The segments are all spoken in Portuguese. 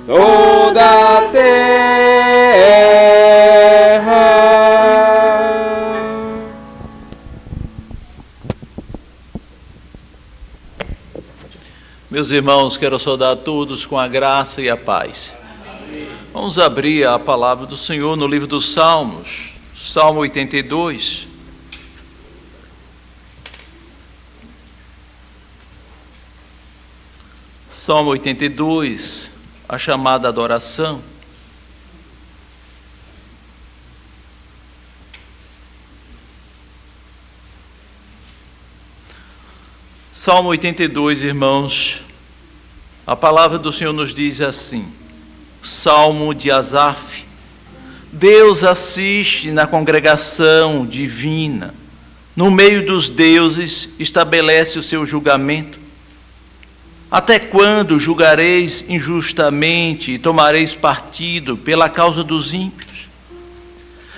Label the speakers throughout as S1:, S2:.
S1: toda a terra.
S2: Meus irmãos, quero saudar a todos com a graça e a paz. Vamos abrir a palavra do Senhor no livro dos Salmos, Salmo 82. Salmo 82, a chamada adoração. Salmo 82, irmãos, a palavra do Senhor nos diz assim: Salmo de Asaf. Deus assiste na congregação divina, no meio dos deuses estabelece o seu julgamento. Até quando julgareis injustamente e tomareis partido pela causa dos ímpios?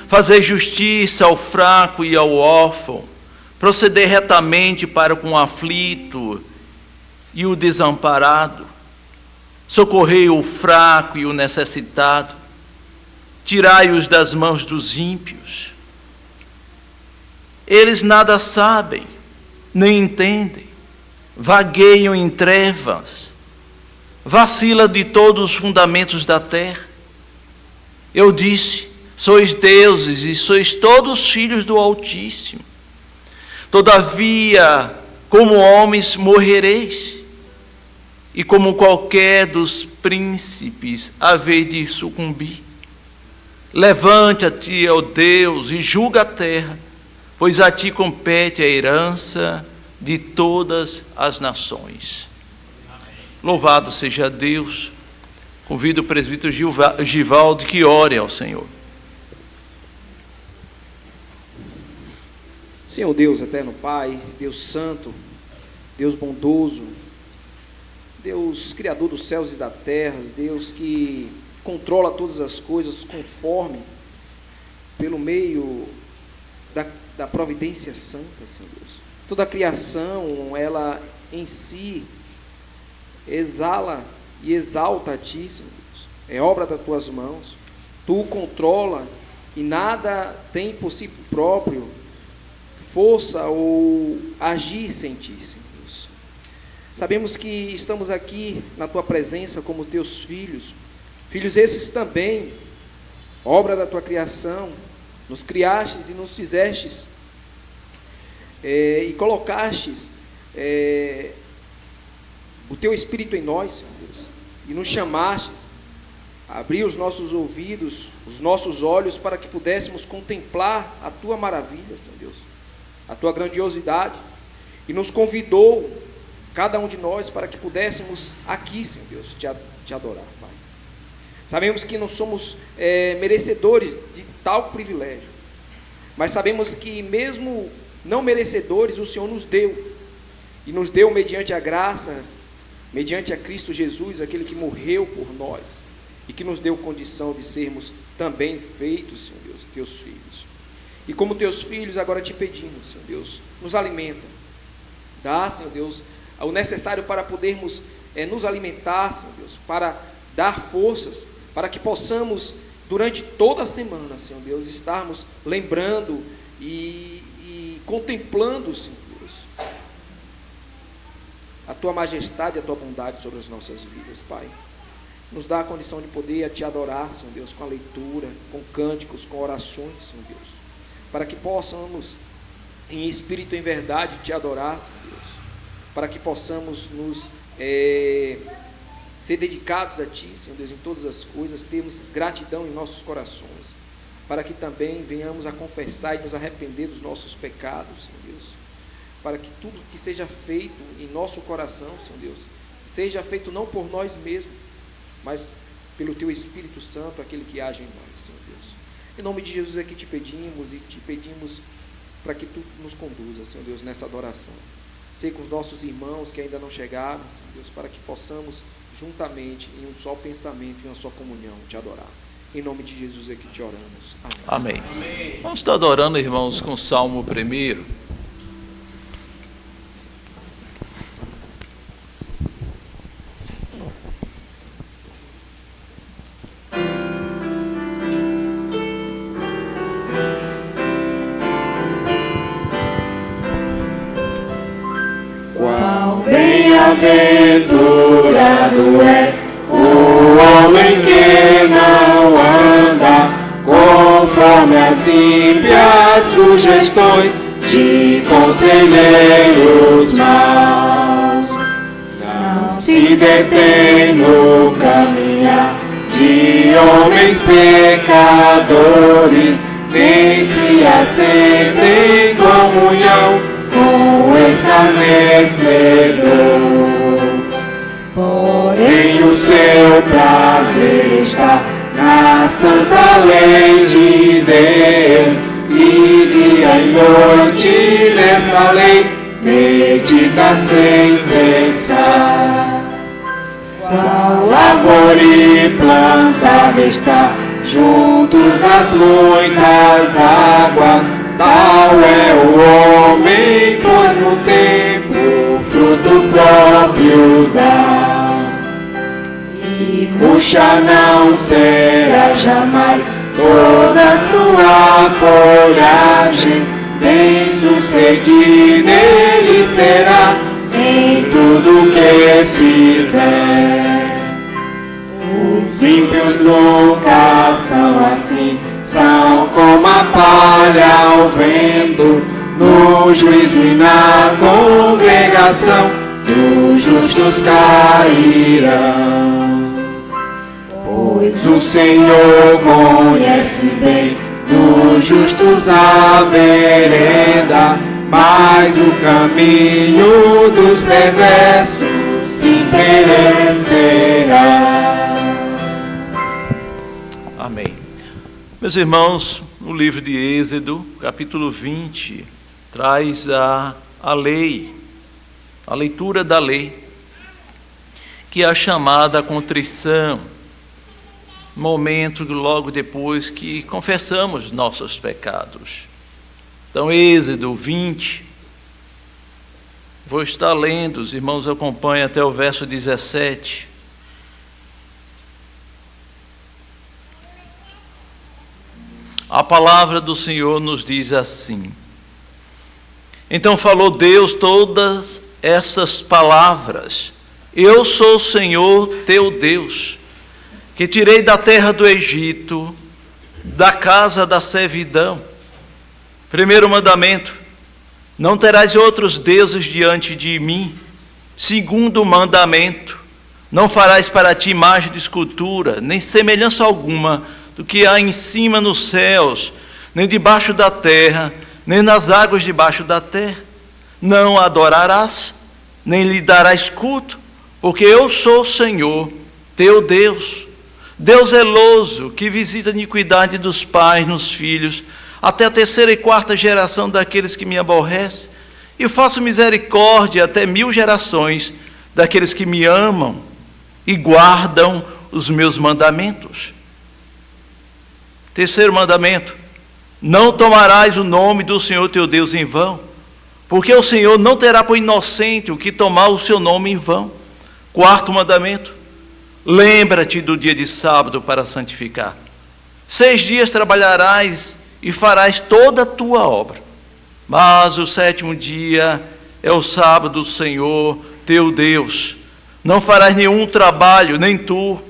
S2: Fazei justiça ao fraco e ao órfão, proceder retamente para com o aflito e o desamparado, socorrei o fraco e o necessitado, tirai-os das mãos dos ímpios. Eles nada sabem, nem entendem, vagueiam em trevas, vacila de todos os fundamentos da terra. Eu disse: sois deuses e sois todos filhos do Altíssimo. Todavia, como homens morrereis, e como qualquer dos príncipes haveis de sucumbir. Levanta-te, ó Deus, e julga a terra, pois a ti compete a herança de todas as nações. Amém. Louvado seja Deus. Convido o presbítero Givaldo que ore ao Senhor.
S3: Senhor Deus, eterno Pai, Deus santo, Deus bondoso, Deus criador dos céus e da terra, Deus que controla todas as coisas conforme, pelo meio da providência santa, Senhor Deus. Toda a criação, ela em si exala e exalta a Ti, Senhor Deus. É obra das Tuas mãos. Tu controla e nada tem por si próprio força ou agir sem Ti, Senhor Deus. Sabemos que estamos aqui na Tua presença como Teus filhos, filhos esses também, obra da Tua criação. Nos criastes e nos fizestes e colocastes o Teu Espírito em nós, Senhor Deus, e nos chamastes, abrir os nossos ouvidos, os nossos olhos, para que pudéssemos contemplar a Tua maravilha, Senhor Deus, a Tua grandiosidade, e nos convidou, cada um de nós, para que pudéssemos aqui, Senhor Deus, te adorar, Pai. Sabemos que não somos merecedores de tal privilégio, mas sabemos que mesmo não merecedores, o Senhor nos deu, e nos deu mediante a graça, mediante a Cristo Jesus, aquele que morreu por nós, e que nos deu condição de sermos também feitos, Senhor Deus, Teus filhos. E como Teus filhos, agora te pedimos, Senhor Deus, nos alimenta, dá, Senhor Deus, o necessário para podermos nos alimentar, Senhor Deus, para dar forças, para que possamos, durante toda a semana, Senhor Deus, estarmos lembrando e contemplando, Senhor Deus, a Tua majestade e a Tua bondade sobre as nossas vidas, Pai. Nos dá a condição de poder te adorar, Senhor Deus, com a leitura, com cânticos, com orações, Senhor Deus, para que possamos, em espírito e em verdade, te adorar, Senhor Deus, para que possamos nos ser dedicados a Ti, Senhor Deus, em todas as coisas, termos gratidão em nossos corações, para que também venhamos a confessar e nos arrepender dos nossos pecados, Senhor Deus, para que tudo que seja feito em nosso coração, Senhor Deus, seja feito não por nós mesmos, mas pelo Teu Espírito Santo, aquele que age em nós, Senhor Deus. Em nome de Jesus é que te pedimos para que Tu nos conduza, Senhor Deus, nessa adoração. Sei com os nossos irmãos que ainda não chegaram, Senhor Deus, para que possamos juntamente, em um só pensamento, em uma só comunhão, te adorar. Em nome de Jesus é que te oramos.
S2: Amém. Amém. Vamos estar adorando, irmãos, com o Salmo 1.
S1: bem-aventurado é o homem que não anda conforme as ímpias sugestões de conselheiros maus. Não se detém no caminhar de homens pecadores, nem se assenta em comunhão com o escarnecedor. Porém o seu prazer está na santa lei de Deus, e dia e noite nessa lei medita sem cessar. Qual árvore plantada está junto das muitas águas, tal é o homem, pois no tempo o fruto próprio dá. E murcha não será jamais toda sua folhagem, bem-sucedido ele será em tudo que fizer. Os ímpios nunca são assim, são como a palha ao vento, no juízo e na congregação dos justos cairão. Pois o Senhor conhece bem dos justos a vereda, mas o caminho dos perversos se perecerá.
S2: Amém. Meus irmãos, no livro de Êxodo, capítulo 20, traz a lei, a leitura da lei, que é a chamada contrição, momento logo depois que confessamos nossos pecados. Então, Êxodo 20, vou estar lendo, os irmãos acompanhem até o verso 17. A palavra do Senhor nos diz assim: então falou Deus todas essas palavras: eu sou o Senhor teu Deus, que tirei da terra do Egito, da casa da servidão. Primeiro mandamento: não terás outros deuses diante de mim. Segundo mandamento: não farás para ti imagem de escultura, nem semelhança alguma do que há em cima nos céus, nem debaixo da terra, nem nas águas debaixo da terra. Não a adorarás, nem lhe darás culto, porque eu sou o Senhor, teu Deus, Deus zeloso, que visita a iniquidade dos pais nos filhos, até a terceira e quarta geração daqueles que me aborrecem, e faço misericórdia até 1000 gerações daqueles que me amam e guardam os meus mandamentos. Terceiro mandamento: não tomarás o nome do Senhor teu Deus em vão, porque o Senhor não terá por inocente o que tomar o seu nome em vão. Quarto mandamento: lembra-te do dia de sábado para santificar. 6 dias trabalharás e farás toda a tua obra, mas o 7º dia é o sábado do Senhor teu Deus. Não farás nenhum trabalho, nem tu,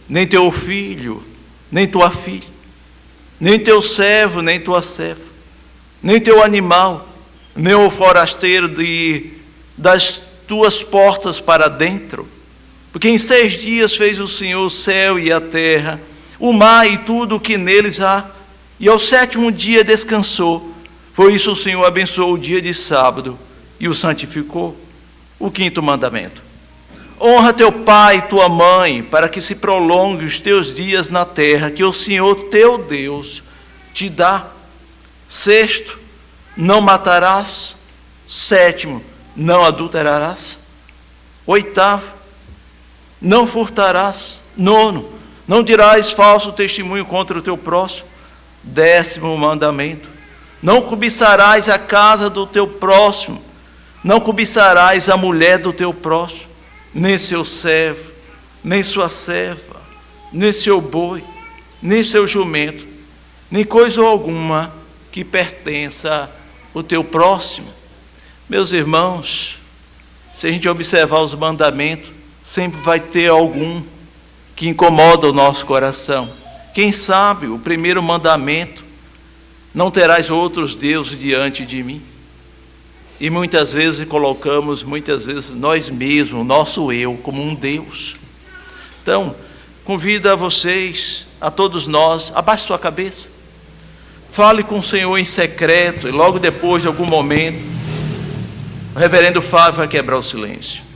S2: nem teu filho, nem tua filha, nem teu servo, nem tua serva, nem teu animal, nem o forasteiro das tuas portas para dentro. Porque em 6 dias fez o Senhor o céu e a terra, o mar e tudo o que neles há, e ao 7º dia descansou. Por isso o Senhor abençoou o dia de sábado e o santificou. O 5º mandamento: honra teu pai e tua mãe, para que se prolongue os teus dias na terra que o Senhor teu Deus te dá. 6º: não matarás. 7º: não adulterarás. 8º: não furtarás. 9º: não dirás falso testemunho contra o teu próximo. 10º mandamento: não cobiçarás a casa do teu próximo. Não cobiçarás a mulher do teu próximo, nem seu servo, nem sua serva, nem seu boi, nem seu jumento, nem coisa alguma que pertença ao teu próximo. Meus irmãos, Se a gente observar os mandamentos, sempre vai ter algum que incomoda o nosso coração. Quem sabe o primeiro mandamento: não terás outros deuses diante de mim. E muitas vezes colocamos, nós mesmos, o nosso eu, como um Deus. Então, convido a vocês, a todos nós, abaixe sua cabeça. Fale com o Senhor em secreto, e logo depois de algum momento, o reverendo Fábio vai quebrar o silêncio.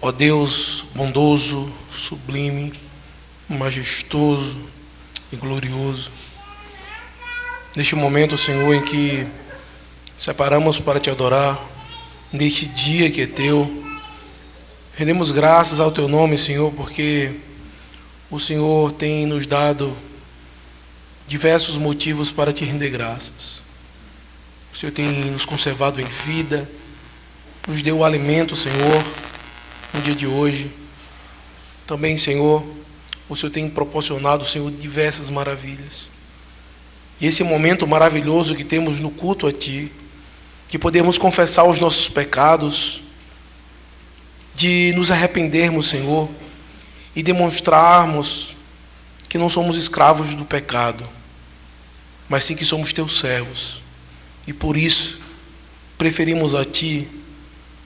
S4: Ó Deus bondoso, sublime, majestoso e glorioso, neste momento, Senhor, em que separamos para te adorar, neste dia que é teu, rendemos graças ao teu nome, Senhor, porque o Senhor tem nos dado diversos motivos para te render graças. O Senhor tem nos conservado em vida, nos deu o alimento, Senhor, no dia de hoje. Também, Senhor, o Senhor tem proporcionado, Senhor, diversas maravilhas. E esse momento maravilhoso que temos no culto a Ti, que podemos confessar os nossos pecados, de nos arrependermos, Senhor, e demonstrarmos que não somos escravos do pecado, mas sim que somos Teus servos. E por isso, preferimos a Ti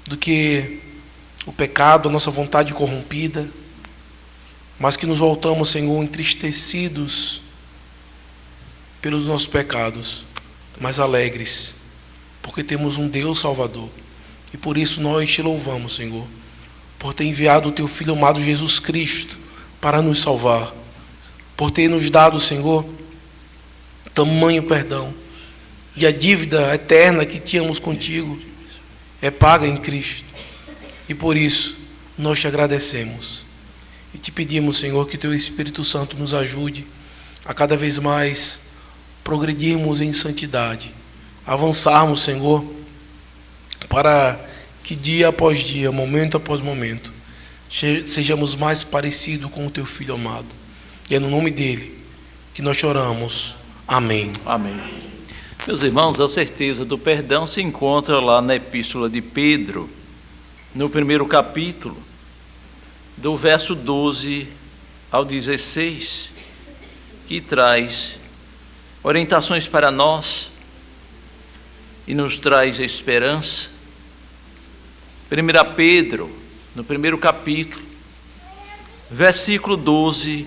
S4: do que o pecado, a nossa vontade corrompida, mas que nos voltamos, Senhor, entristecidos pelos nossos pecados, mas alegres, porque temos um Deus Salvador. E por isso nós te louvamos, Senhor, por ter enviado o teu Filho amado Jesus Cristo para nos salvar, por ter nos dado, Senhor, tamanho perdão, e a dívida eterna que tínhamos contigo é paga em Cristo. E por isso, nós te agradecemos. E te pedimos, Senhor, que teu Espírito Santo nos ajude a cada vez mais progredirmos em santidade. Avançarmos, Senhor, para que dia após dia, momento após momento, sejamos mais parecidos com o teu Filho amado. E é no nome dele que nós choramos. Amém.
S2: Amém. Meus irmãos, a certeza do perdão se encontra lá na Epístola de Pedro, no primeiro capítulo, do verso 12 ao 16, que traz orientações para nós e nos traz esperança. 1 Pedro, no primeiro capítulo, versículo 12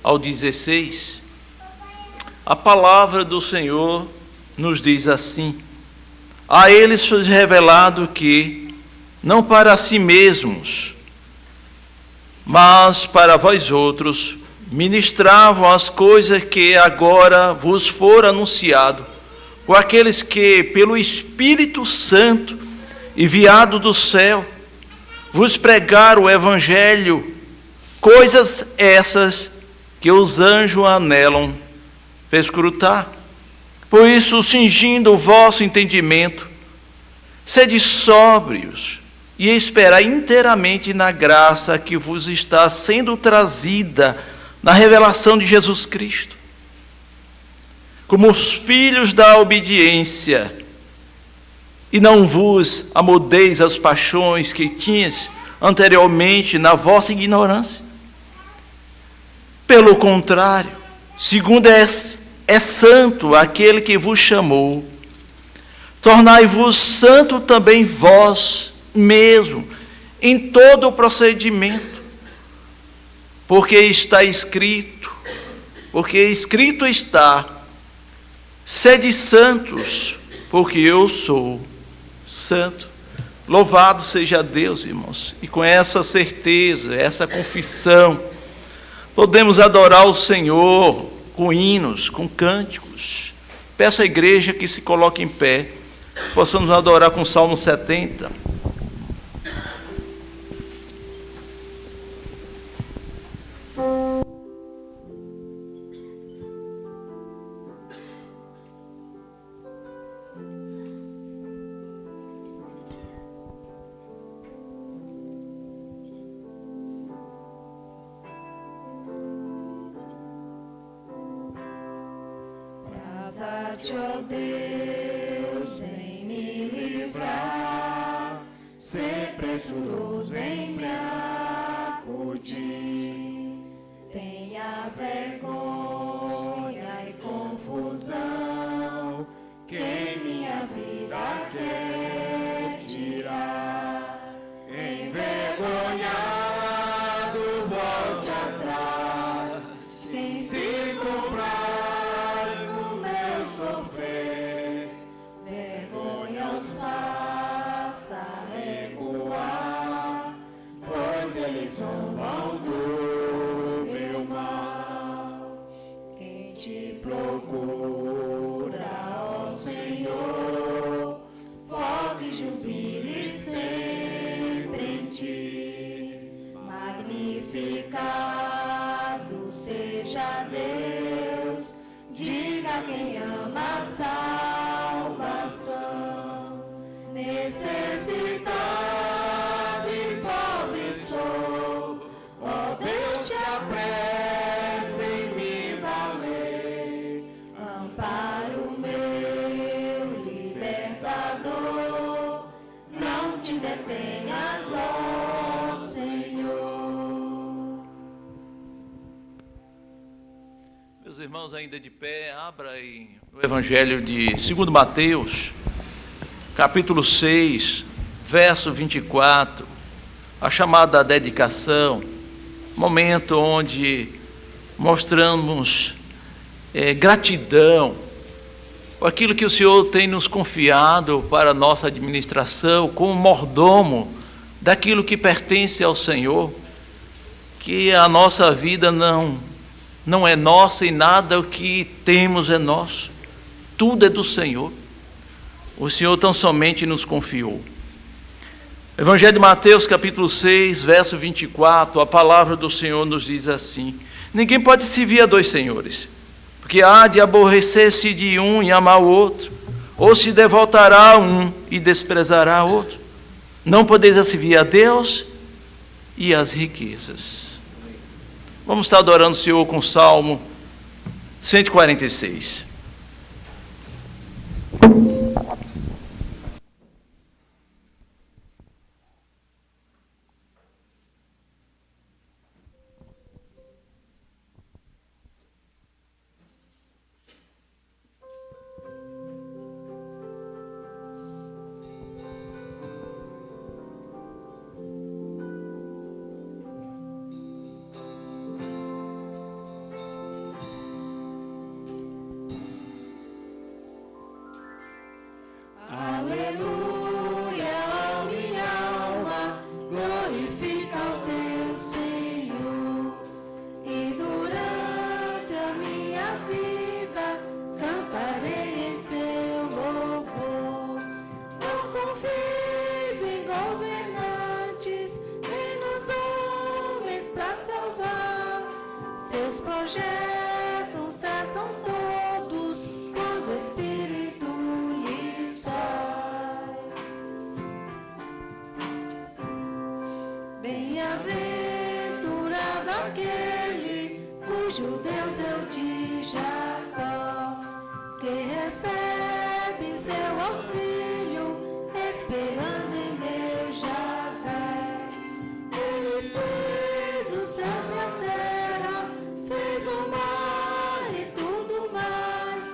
S2: ao 16, a palavra do Senhor nos diz assim: a eles foi revelado que, não para si mesmos, mas para vós outros, ministravam as coisas que agora vos foram anunciado, por aqueles que, pelo Espírito Santo, enviado do céu, vos pregaram o Evangelho, coisas essas que os anjos anelam perscrutar. Por isso, cingindo o vosso entendimento, sede sóbrios, e esperar inteiramente na graça que vos está sendo trazida na revelação de Jesus Cristo. Como os filhos da obediência, e não vos amoldeis as paixões que tinhas anteriormente na vossa ignorância. Pelo contrário, segundo é santo aquele que vos chamou, tornai-vos santo também vós mesmo, em todo o procedimento, porque está escrito, está, sede santos, porque eu sou santo. Louvado seja Deus, irmãos, e com essa certeza, essa confissão, podemos adorar o Senhor com hinos, com cânticos. Peço à igreja que se coloque em pé, possamos adorar com o Salmo 70.
S1: Praza-te, ó Deus, em me livrar, ser pressuroso em me acudir. Tenha vergonha e confusão, quem minha vida quer tirar. Envergonhado, volte atrás, quem se compraz no meu sofrer, vergonha os faça recuar, pois eles zombam do meu mal. Quem te procura, ó Senhor, fogue e jubile sempre em ti. Magnificado seja Deus, diga quem ama a salvação. Necessitado e pobre sou, ó Deus, te apressa em me valer. Amparo meu, libertador, não te detenhas, ó Senhor.
S2: Meus irmãos, ainda de pé, abra aí o Evangelho de 2 Mateus, capítulo 6, verso 24, a chamada dedicação, momento onde mostramos gratidão por aquilo que o Senhor tem nos confiado para a nossa administração, como mordomo daquilo que pertence ao Senhor, que a nossa vida não é nossa e nada o que temos é nosso, tudo é do Senhor. O Senhor tão somente nos confiou. Evangelho de Mateus, capítulo 6, verso 24, a palavra do Senhor nos diz assim: ninguém pode servir a dois senhores, porque há de aborrecer-se de um e amar o outro, ou se devotará a um e desprezará o outro. Não podeis servir a Deus e às riquezas. Vamos estar adorando o Senhor com o Salmo 146.
S1: Aleluia, ó minha alma, glorifica o teu Senhor. E durante a minha vida cantarei em seu louvor. Não confies em governantes, nem nos homens para salvar. Seus projetos não cessam todos quando o Espírito lhe sai. Bem-aventurado aquele cujo Deus é o de Jacó, que recebe seu auxílio, esperando em Deus Javé. Ele fez os céus e a terra, fez o mar e tudo mais.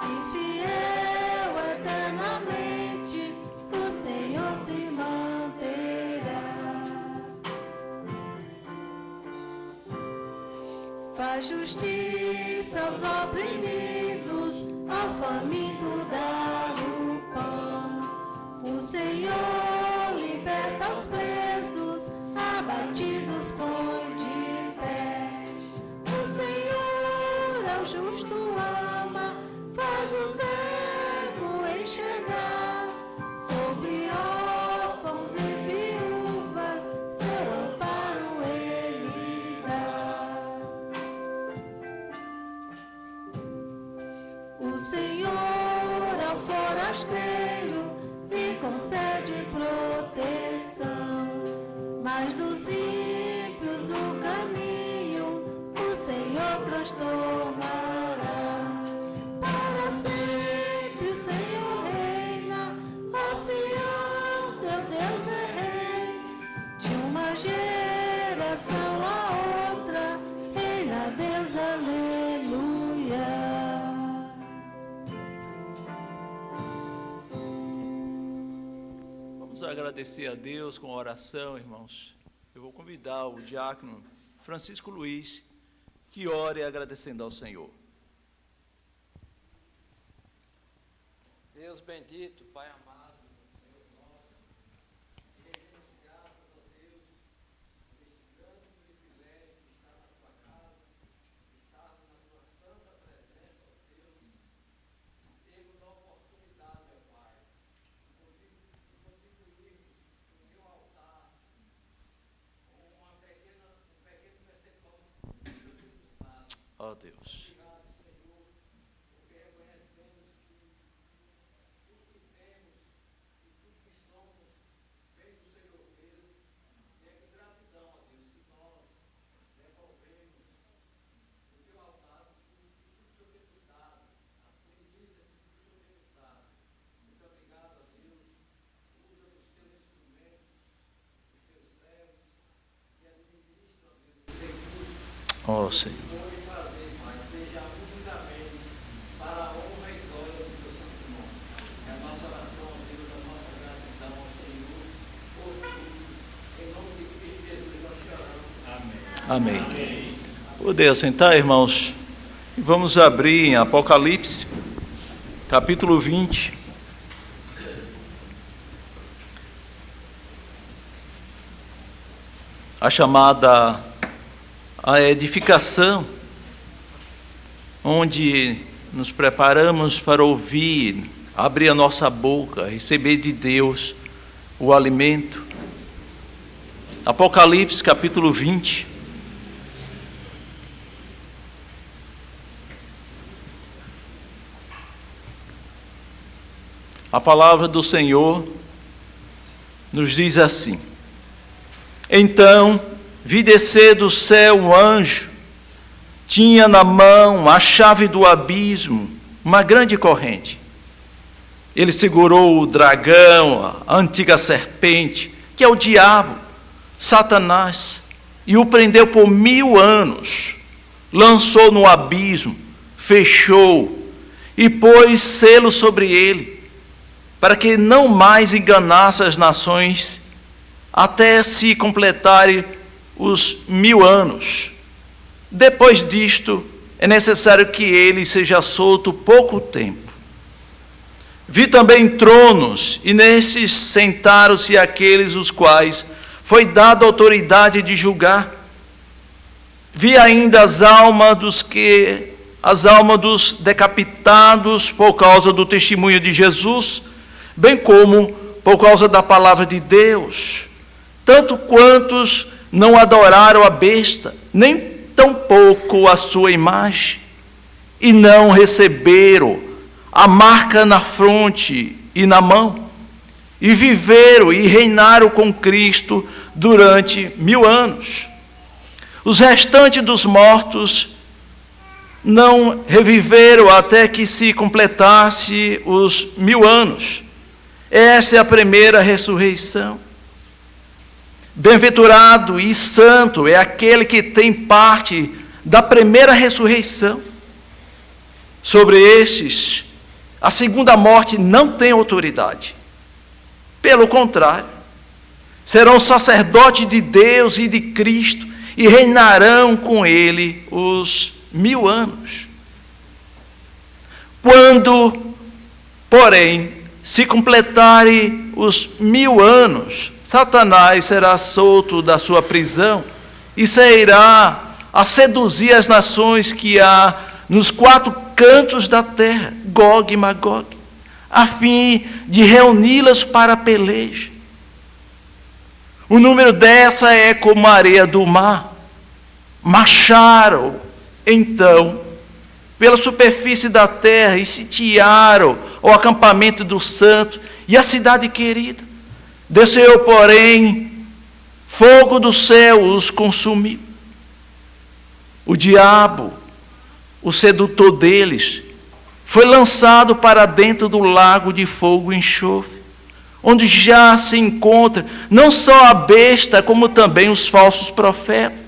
S1: Infiel eternamente, o Senhor se mantém. Faz justiça aos oprimidos, ao faminto dá o pão. O Senhor liberta os presos, abatidos põe de pé. O Senhor ao justo ama, faz o cego enxergar. Sobre órfãos e viúvas, seu amparo ele dá. O Senhor ao forasteiro lhe concede proteção, mas dos ímpios o caminho o Senhor transtornará. Para sempre o Senhor reina, ó Sião, teu Deus é rei. De uma geração a outra, Ele é Deus, aleluia.
S2: Vamos agradecer a Deus com oração, irmãos. Eu vou convidar o diácono Francisco Luiz que ore agradecendo ao Senhor.
S5: Deus bendito, Pai amado, Deus nosso, e rendemos graças a Deus neste grande privilégio de estar na tua casa, de estar na tua santa presença, ó Deus, e termos a oportunidade, ó Pai, de contribuirmos no teu altar com um pequeno percentual do que nos dá.
S2: Ó Deus.
S5: Obrigado, Senhor, porque reconhecemos que tudo que temos e tudo que somos vem do Senhor mesmo. E é com gratidão, ó Deus, que nós devolvemos no teu altar tudo que o Senhor tem nos dado, as primícias que o Senhor tem nos dado. Muito obrigado, ó Deus. Usa os teus instrumentos, os teus servos, e administra, ó Deus, esse recurso.
S2: Ó Senhor.
S5: Pode fazer, Pai, seja unicamente para a honra e glória do teu santo nome. É a nossa oração, ó Deus, a nossa gratidão ao Senhor, por tudo. Em nome de Cristo Jesus nós te oramos.
S2: Amém. Poder assentar, irmãos. E vamos abrir em Apocalipse, capítulo 20. A chamada a edificação, onde nos preparamos para ouvir, abrir a nossa boca, receber de Deus o alimento. Apocalipse capítulo 20. A palavra do Senhor nos diz assim: Então vi descer do céu um anjo, tinha na mão a chave do abismo, uma grande corrente. Ele segurou o dragão, a antiga serpente, que é o diabo, Satanás, e o prendeu por 1000 anos, lançou no abismo, fechou e pôs selo sobre ele, para que não mais enganasse as nações, até se completarem os 1000 anos. Depois disto, é necessário que ele seja solto pouco tempo. Vi também tronos, e nesses sentaram-se aqueles os quais foi dada autoridade de julgar. Vi ainda as almas dos decapitados por causa do testemunho de Jesus, bem como por causa da palavra de Deus, tanto quantos não adoraram a besta, nem tampouco a sua imagem, e não receberam a marca na fronte e na mão, e viveram e reinaram com Cristo durante 1000 anos. Os restantes dos mortos não reviveram até que se completasse os 1000 anos. Essa é a primeira ressurreição. Bem-aventurado e santo é aquele que tem parte da primeira ressurreição. Sobre estes, a segunda morte não tem autoridade. Pelo contrário, serão sacerdotes de Deus e de Cristo, e reinarão com ele os 1000 anos. Quando, porém, se completarem os 1000 anos, Satanás será solto da sua prisão e sairá a seduzir as nações que há nos 4 cantos da terra, Gog e Magog, a fim de reuni-las para a peleja. O número dessa é como a areia do mar. Marcharam, então, pela superfície da terra e sitiaram o acampamento do santo e a cidade querida. Desceu, porém, fogo do céu os consumiu. O diabo, o sedutor deles, foi lançado para dentro do lago de fogo e enxofre, onde já se encontra não só a besta, como também os falsos profetas,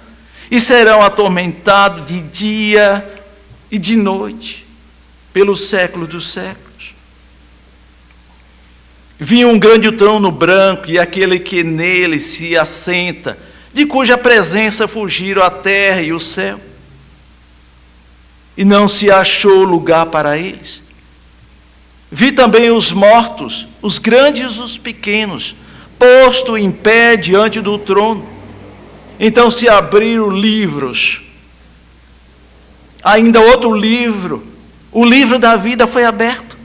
S2: e serão atormentados de dia e de noite, pelos séculos dos séculos. Vinha um grande trono branco, e aquele que nele se assenta, de cuja presença fugiram a terra e o céu, e não se achou lugar para eles. Vi também os mortos, os grandes e os pequenos, posto em pé diante do trono. Então se abriram livros. Ainda outro livro, o livro da vida foi aberto.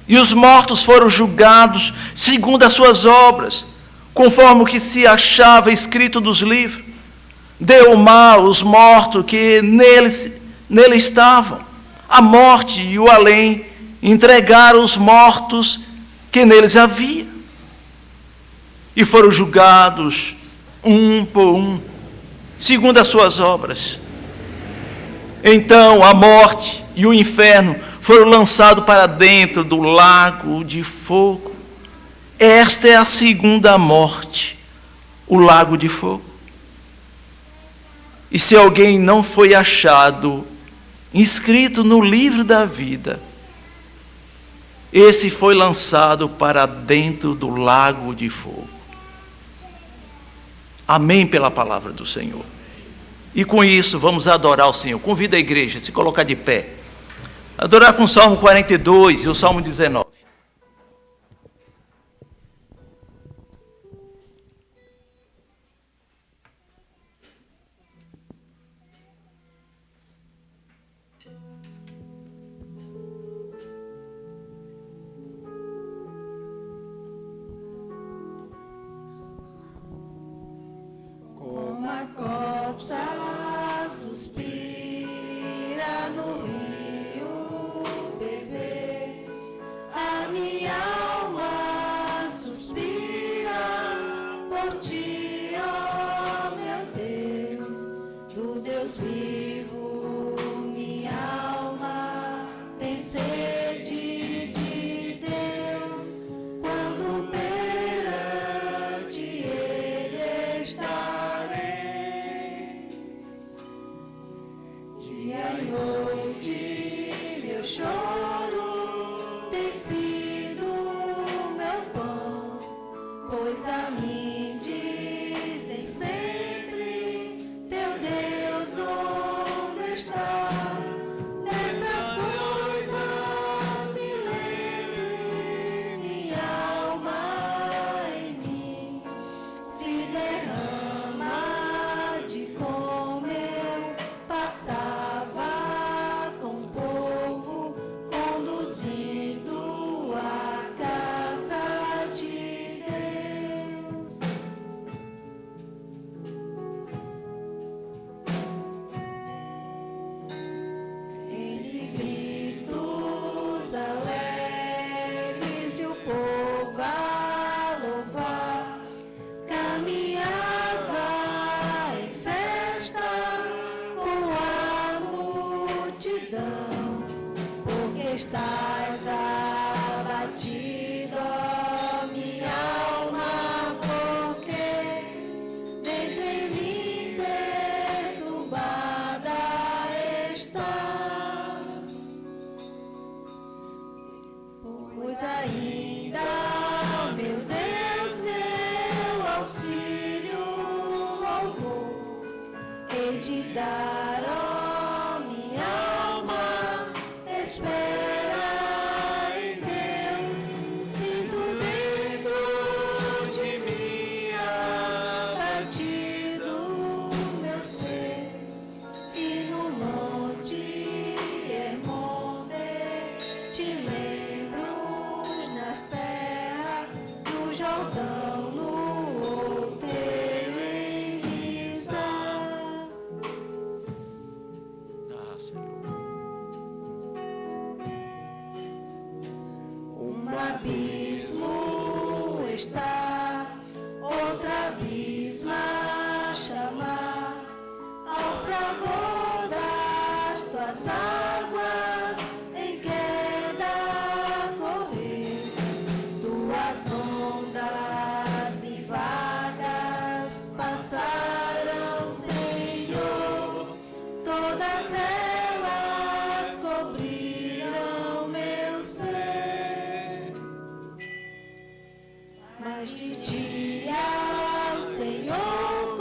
S2: E os mortos foram julgados segundo as suas obras, conforme o que se achava escrito nos livros. Deu o mal os mortos que nele estavam. A morte e o além entregaram os mortos que neles havia. E foram julgados um por um, segundo as suas obras. Então a morte e o inferno foram lançados para dentro do lago de fogo. Esta é a segunda morte, o lago de fogo. E se alguém não foi achado inscrito no livro da vida, esse foi lançado para dentro do lago de fogo. Amém pela palavra do Senhor. E com isso vamos adorar o Senhor. Convido a igreja a se colocar de pé. Adorar com o Salmo 42 e o Salmo 19.
S1: Como a costa suspira no rio, bebê, a minha alma suspira por ti, ó meu Deus, do Deus vivo, minha alma tem sede de Deus, quando perante Ele estarei. Dia e noite meu choro tem sido meu pão, pois a mim dizem sempre teu Deus hei de dar, ó minha alma, espera em Deus. Sinto dentro de mim a batida do meu ser, e no monte Hermonte te lembro nas terras do Jordão, no outeiro em Misa.
S2: Ah, Senhor.
S1: Um abismo está, outro abismo a chamar, ao fragor das tuas águas em queda correr, tuas ondas e vagas passaram, Senhor, todas elas cobriram meu ser. Mas de dia o Senhor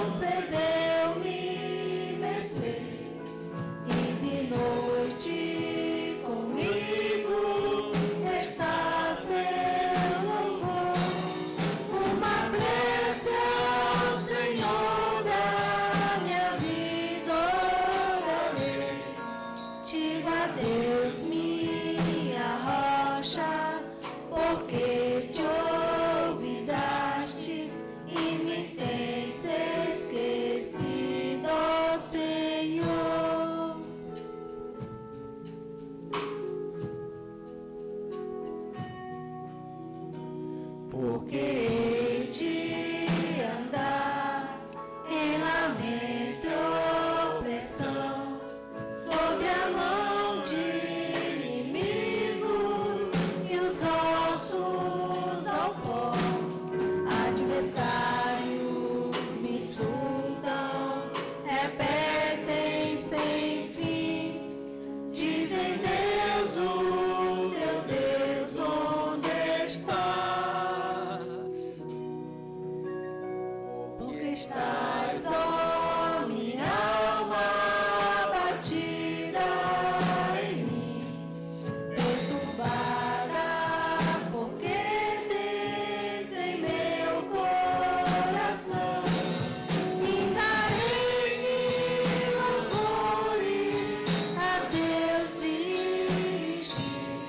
S1: concedeu-me mercê, e de noite comigo está seu louvor. Uma prece ao Senhor da minha vida orarei. Digo a Deus, minha rocha, porque te olvidastes e me tens esquecido, Senhor. Porque hei de andar em lamento e opressão, sob a mão de inimigos e os ossos ao pó. Adversários me insultam, repetem sem fim, dizem: Deus, o teu Deus, onde estás? Porque estás, ó minha alma, batida em mim, perturbada, porque dentro em meu coração indarei de louvores a Deus dirigir,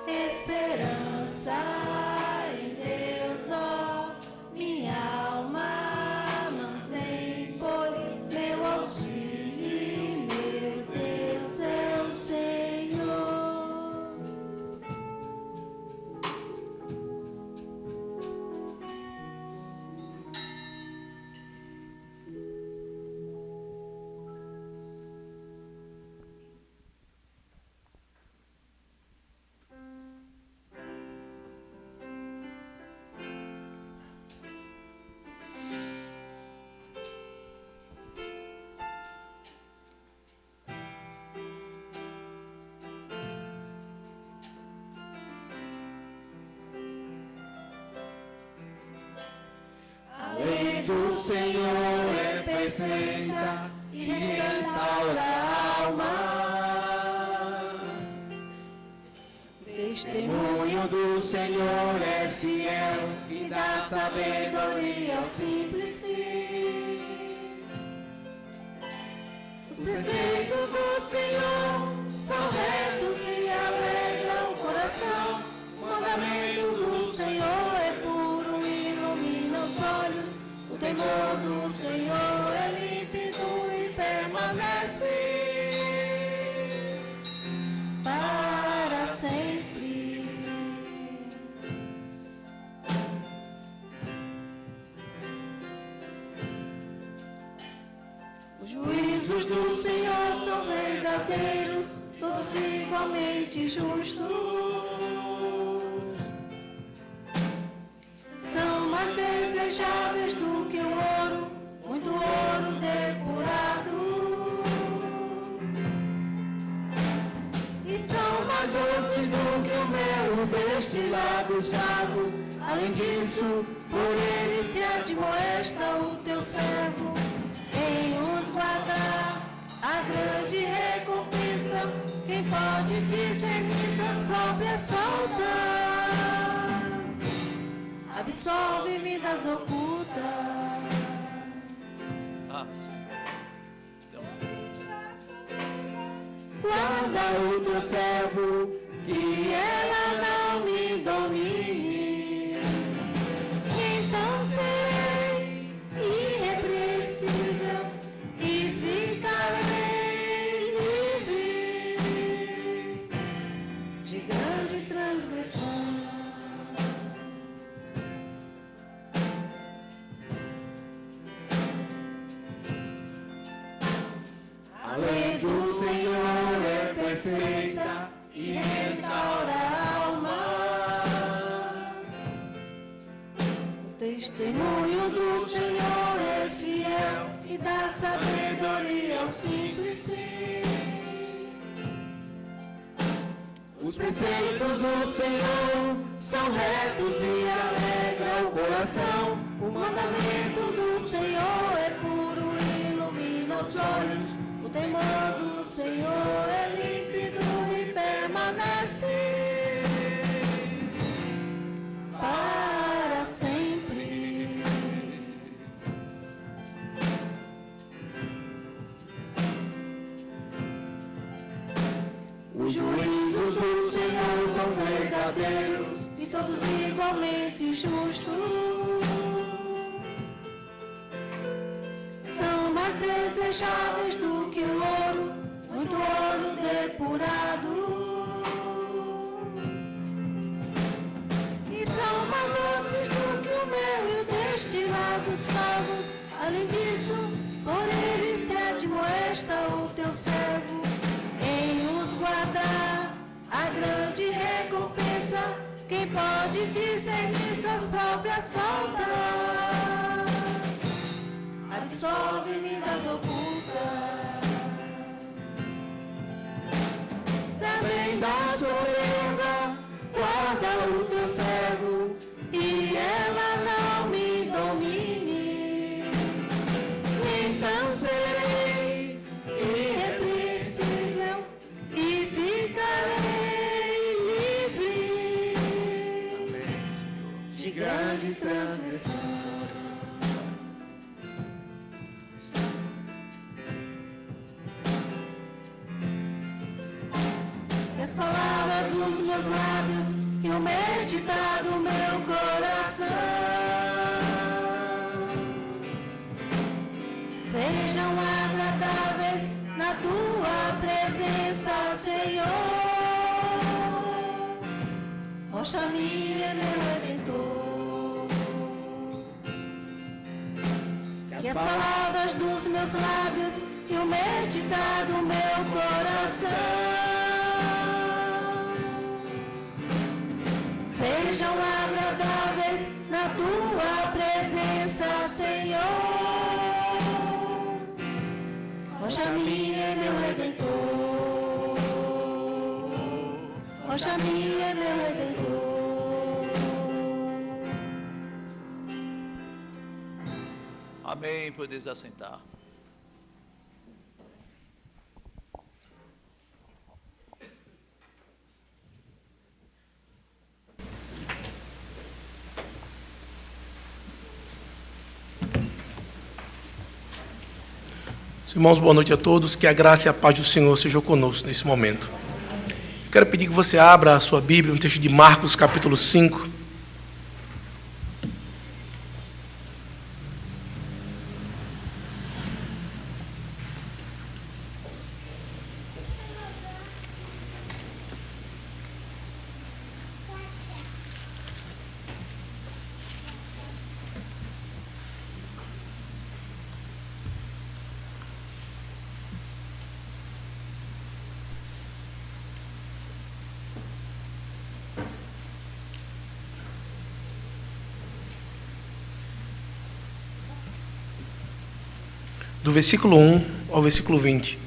S1: esperança em Deus, ó minha alma mantém, pois meu auxílio e meu Deus é o Senhor. A lei do Senhor é perfeita e restaura a alma. Testemunho do Senhor é fiel e dá sabedoria aos simples. Os preceitos do Senhor são retos e alegram o coração. O mandamento do Senhor é puro e ilumina os olhos. O temor do Senhor é límpido e permanece para sempre. Os juízos do Senhor são verdadeiros, todos igualmente justos. São mais desejáveis do que o ouro, muito ouro depurado. E são mais doces do que o mel destilados savos. Além disso, por ele se admoesta o teu servo em pode discernir suas próprias faltas. Absolve-me das ocultas.
S2: Senhor. Damos graças.
S1: Guarda o teu servo, que ela não me domine. Então serei irrepreensível e ficarei livre de grande transgressão. A lei do Senhor é perfeita e restaura a alma. O testemunho do Senhor é fiel e dá sabedoria aos simples. Os preceitos do Senhor são retos e alegram o coração. O mandamento do Senhor é puro e ilumina os olhos. O temor do Senhor é límpido e permanece para sempre. Os juízos do Senhor são verdadeiros e todos igualmente justos. São mais desejáveis do que o ouro, muito ouro depurado. E são mais doces do que o mel e o destilado dos favos. Além disso, por ele se admoesta o teu servo em os guardar a grande recompensa. Quem pode discernir suas próprias faltas? Absolve-me das ocultas. Também da soberba, guarda o teu servo, e ela não me domine. Então serei irrepreensível e ficarei livre de grande transgressão. As palavras dos meus lábios e o meditar do meu coração sejam agradáveis na tua presença, Senhor. Rocha minha, meu Redentor. Que as palavras dos meus lábios e o meditar do meu coração sejam agradáveis na tua presença, Senhor. Rocha minha, meu Redentor. Rocha minha, meu Redentor.
S2: Amém. Podeis assentar.
S4: Irmãos, boa noite a todos. Que a graça e a paz do Senhor sejam conosco nesse momento. Eu quero pedir que você abra a sua Bíblia no texto de Marcos, capítulo 5. Do versículo 1 ao versículo 20.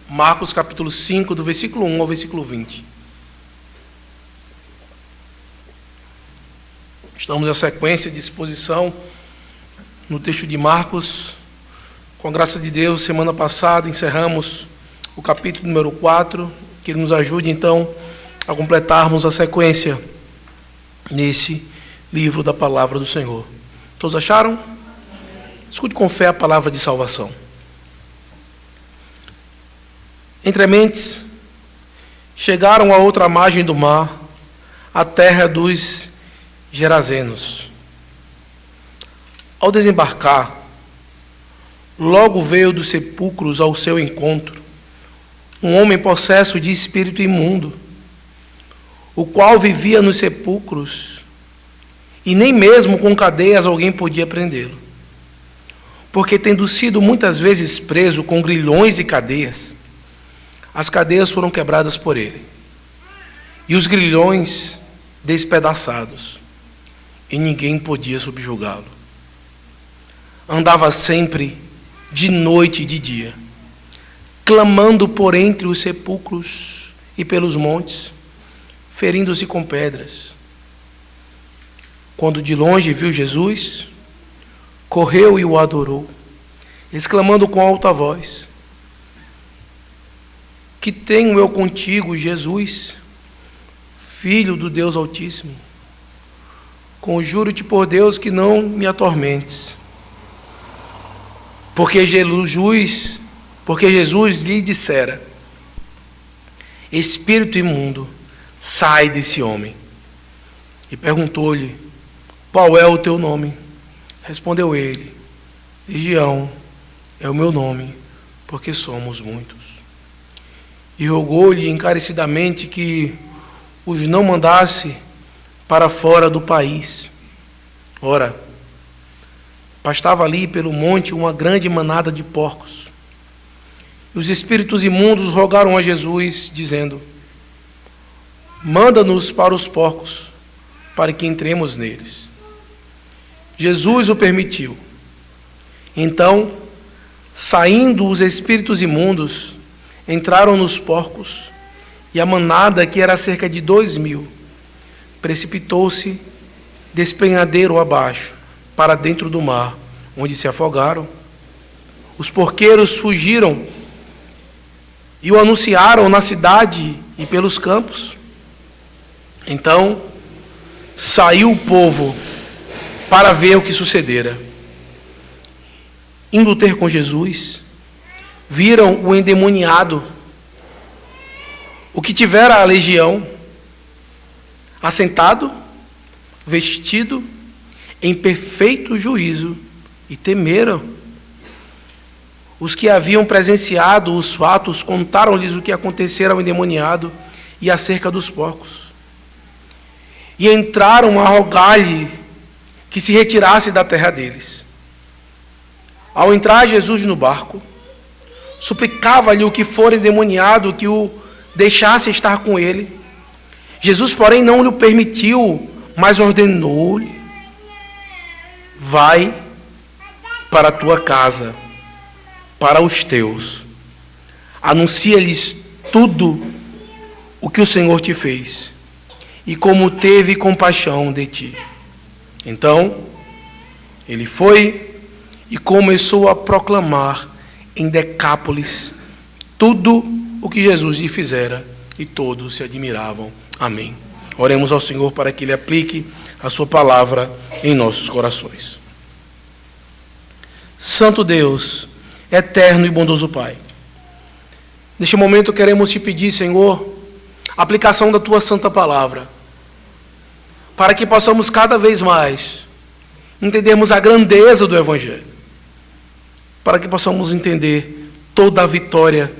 S4: Marcos capítulo 5, do versículo 1 ao versículo 20. Estamos na sequência de exposição no texto de Marcos, Com a graça de Deus, semana passada encerramos o capítulo número 4, que Ele nos ajude então a completarmos a sequência nesse livro da palavra do Senhor. Todos acharam? Escute com fé a palavra de salvação. Entre mentes, chegaram à outra margem do mar, a terra dos Gerazenos. Ao desembarcar, logo veio dos sepulcros ao seu encontro um homem possesso de espírito imundo, o qual vivia nos sepulcros, e nem mesmo com cadeias alguém podia prendê-lo, porque tendo sido muitas vezes preso com grilhões e cadeias, as cadeias foram quebradas por ele, e os grilhões despedaçados, e ninguém podia subjugá-lo. Andava sempre de noite e de dia, clamando por entre os sepulcros e pelos montes, ferindo-se com pedras. Quando de longe viu Jesus, correu e o adorou, exclamando com alta voz: que tenho eu contigo, Jesus, Filho do Deus Altíssimo? Conjuro-te por Deus que não me atormentes. Porque Jesus lhe dissera: espírito imundo, sai desse homem. E perguntou-lhe: qual é o teu nome? Respondeu ele: Legião é o meu nome, porque somos muitos. E rogou-lhe encarecidamente que os não mandasse para fora do país. Ora, pastava ali pelo monte uma grande manada de porcos. E os espíritos imundos rogaram a Jesus, dizendo: manda-nos para os porcos, para que entremos neles. Jesus o permitiu. Então, saindo os espíritos imundos, entraram nos porcos, e a manada, que era cerca de 2.000, precipitou-se despenhadeiro abaixo, para dentro do mar, onde se afogaram. Os porqueiros fugiram e o anunciaram na cidade e pelos campos. Então saiu o povo para ver o que sucedera. Indo ter com Jesus, viram o endemoniado, o que tivera a legião, assentado, vestido em perfeito juízo, e temeram. Os que haviam presenciado os fatos contaram-lhes o que acontecera ao endemoniado e acerca dos porcos. E entraram a rogar-lhe que se retirasse da terra deles. Ao entrar Jesus no barco, suplicava-lhe o que for endemoniado que o deixasse estar com ele. Jesus, porém, não lhe permitiu, mas ordenou-lhe: vai para a tua casa, para os teus, anuncia-lhes tudo o que o Senhor te fez, e como teve compaixão de ti. Então, ele foi e começou a proclamar em Decápolis tudo o que Jesus lhe fizera, e todos se admiravam. Amém. Oremos ao Senhor para que Ele aplique a sua palavra em nossos corações. Santo Deus, eterno e bondoso Pai, neste momento queremos te pedir, Senhor, a aplicação da tua santa palavra, para que possamos cada vez mais entendermos a grandeza do Evangelho, para que possamos entender toda a vitória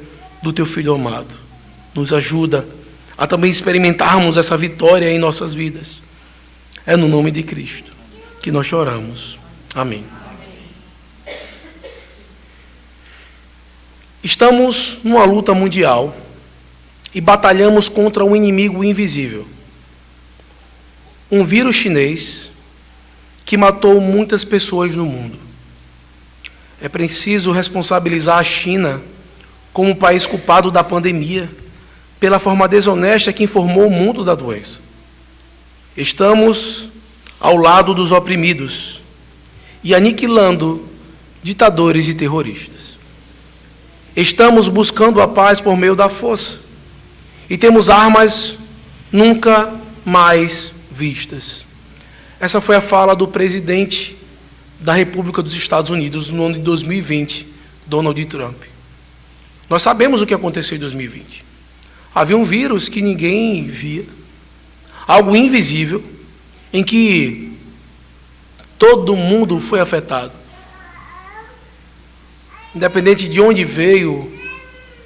S4: do teu Filho amado. Nos ajuda a também experimentarmos essa vitória em nossas vidas. É no nome de Cristo que nós choramos. Amém. Estamos numa luta mundial e batalhamos contra um inimigo invisível. Um vírus chinês que matou muitas pessoas no mundo. É preciso responsabilizar a China como o país culpado da pandemia, pela forma desonesta que informou o mundo da doença. Estamos ao lado dos oprimidos e aniquilando ditadores e terroristas. Estamos buscando a paz por meio da força e temos armas nunca mais vistas. Essa foi a fala do presidente da República dos Estados Unidos no ano de 2020, Donald Trump. Nós sabemos o que aconteceu em 2020. Havia um vírus que ninguém via, algo invisível, em que todo mundo foi afetado. Independente de onde veio,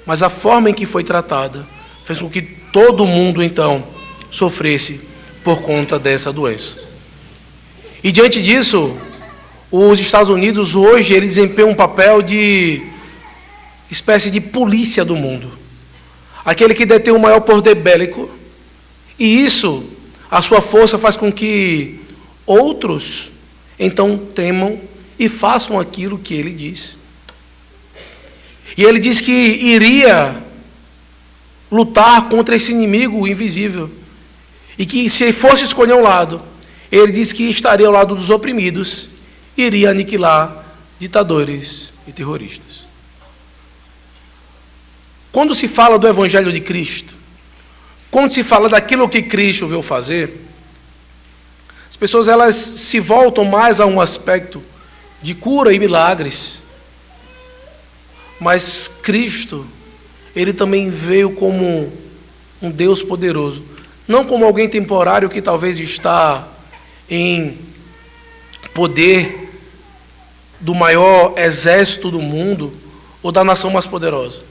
S4: mas a forma em que foi tratada fez com que todo mundo, então, sofresse por conta dessa doença. E diante disso, os Estados Unidos hoje eles desempenham um papel de espécie de polícia do mundo. Aquele que detém o maior poder bélico. E isso, a sua força faz com que outros, então, temam e façam aquilo que ele diz. E ele diz que iria lutar contra esse inimigo invisível. E que se fosse escolher um lado, ele diz que estaria ao lado dos oprimidos, iria aniquilar ditadores e terroristas. Quando se fala do Evangelho de Cristo, quando se fala daquilo que Cristo veio fazer, as pessoas elas se voltam mais a um aspecto de cura e milagres. Mas Cristo, ele também veio como um Deus poderoso, não como alguém temporário que talvez está em poder do maior exército do mundo ou da nação mais poderosa.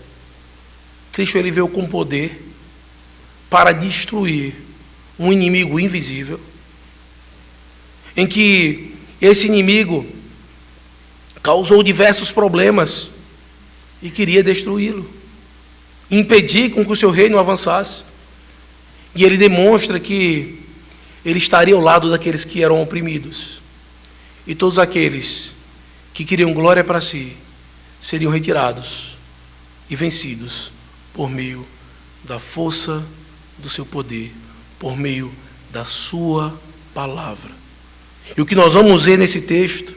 S4: Cristo ele veio com poder para destruir um inimigo invisível, em que esse inimigo causou diversos problemas e queria destruí-lo, impedir com que o seu reino avançasse. E ele demonstra que ele estaria ao lado daqueles que eram oprimidos. E todos aqueles que queriam glória para si seriam retirados e vencidos por meio da força do seu poder, por meio da sua palavra. E o que nós vamos ver nesse texto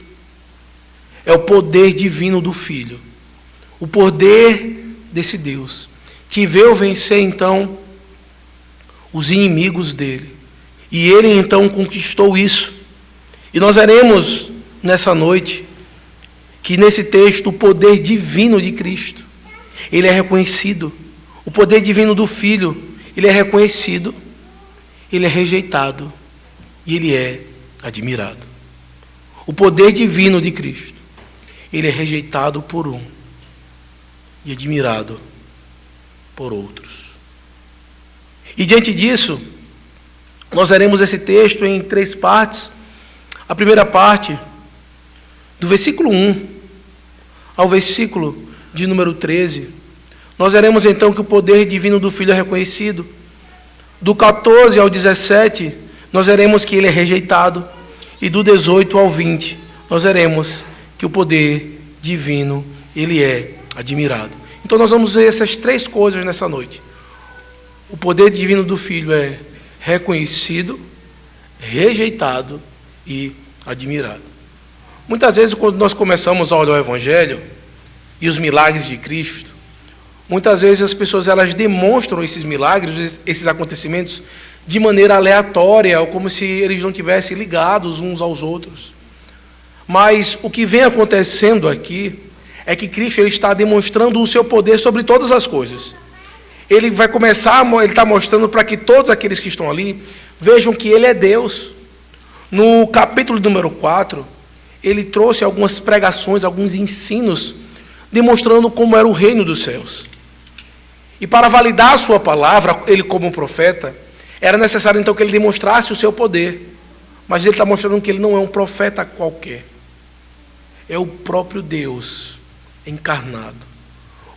S4: é o poder divino do Filho. O poder desse Deus, que veio vencer então os inimigos dele. E ele então conquistou isso. E nós veremos nessa noite que nesse texto o poder divino de Cristo, ele é reconhecido. O poder divino do Filho, ele é reconhecido, ele é rejeitado e ele é admirado. O poder divino de Cristo, ele é rejeitado por um e admirado por outros. E diante disso, nós veremos esse texto em 3 partes. A primeira parte, do versículo 1 ao versículo de número 13, nós veremos então que o poder divino do Filho é reconhecido. Do 14 ao 17, nós veremos que ele é rejeitado. E do 18 ao 20, nós veremos que o poder divino, ele é admirado. Então nós vamos ver essas 3 coisas nessa noite. O poder divino do Filho é reconhecido, rejeitado e admirado. Muitas vezes quando nós começamos a olhar o Evangelho e os milagres de Cristo, muitas vezes as pessoas elas demonstram esses milagres, esses acontecimentos de maneira aleatória, ou como se eles não tivessem ligados uns aos outros. Mas o que vem acontecendo aqui é que Cristo ele está demonstrando o seu poder sobre todas as coisas. Ele vai começar, ele está mostrando para que todos aqueles que estão ali vejam que ele é Deus. No capítulo número 4, ele trouxe algumas pregações, alguns ensinos, demonstrando como era o reino dos céus. E para validar a sua palavra, ele como profeta, era necessário então que ele demonstrasse o seu poder. Mas ele está mostrando que ele não é um profeta qualquer. É o próprio Deus encarnado.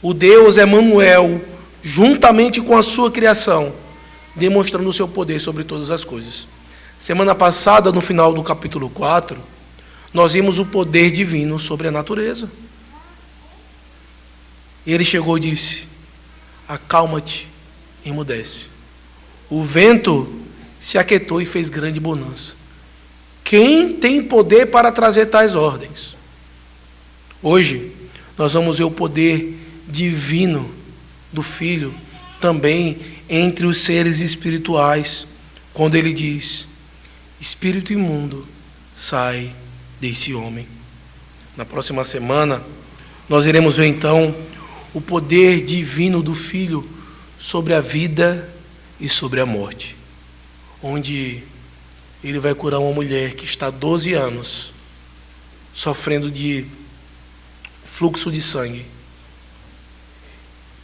S4: O Deus Emanuel, juntamente com a sua criação, demonstrando o seu poder sobre todas as coisas. Semana passada, no final do capítulo 4, nós vimos o poder divino sobre a natureza. E ele chegou e disse: acalma-te, emudece. O vento se aquietou e fez grande bonança. Quem tem poder para trazer tais ordens? Hoje, nós vamos ver o poder divino do Filho também entre os seres espirituais, quando ele diz: espírito imundo, sai desse homem. Na próxima semana, nós iremos ver então o poder divino do Filho sobre a vida e sobre a morte, onde ele vai curar uma mulher que está há 12 anos sofrendo de fluxo de sangue.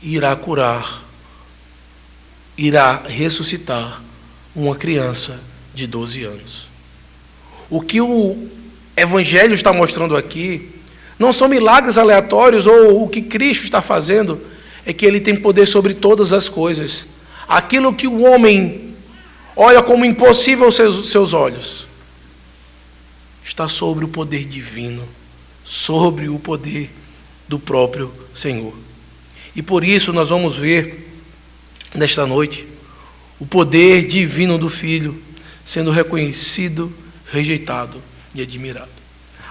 S4: Irá curar, irá ressuscitar uma criança de 12 anos. O que o Evangelho está mostrando aqui não são milagres aleatórios, ou o que Cristo está fazendo é que ele tem poder sobre todas as coisas. Aquilo que o homem olha como impossível aos seus olhos está sobre o poder divino, sobre o poder do próprio Senhor. E por isso nós vamos ver nesta noite o poder divino do Filho sendo reconhecido, rejeitado e admirado.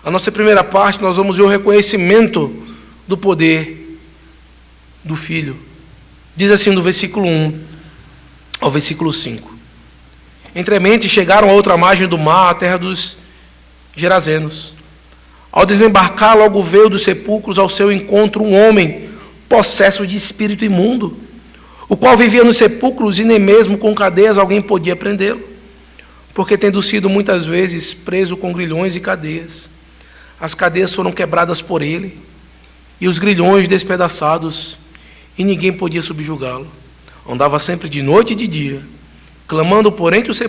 S4: A nossa primeira parte, nós vamos ver o reconhecimento do poder do Filho. Diz assim do versículo 1 ao versículo 5. Entremente chegaram a outra margem do mar, a terra dos Gerazenos. Ao desembarcar, logo veio dos sepulcros ao seu encontro um homem possesso de espírito imundo, o qual vivia nos sepulcros e nem mesmo com cadeias alguém podia prendê-lo, porque tendo sido muitas vezes preso com grilhões e cadeias, as cadeias foram quebradas por ele e os grilhões despedaçados, e ninguém podia subjugá-lo. Andava sempre de noite e de dia, clamando por entre os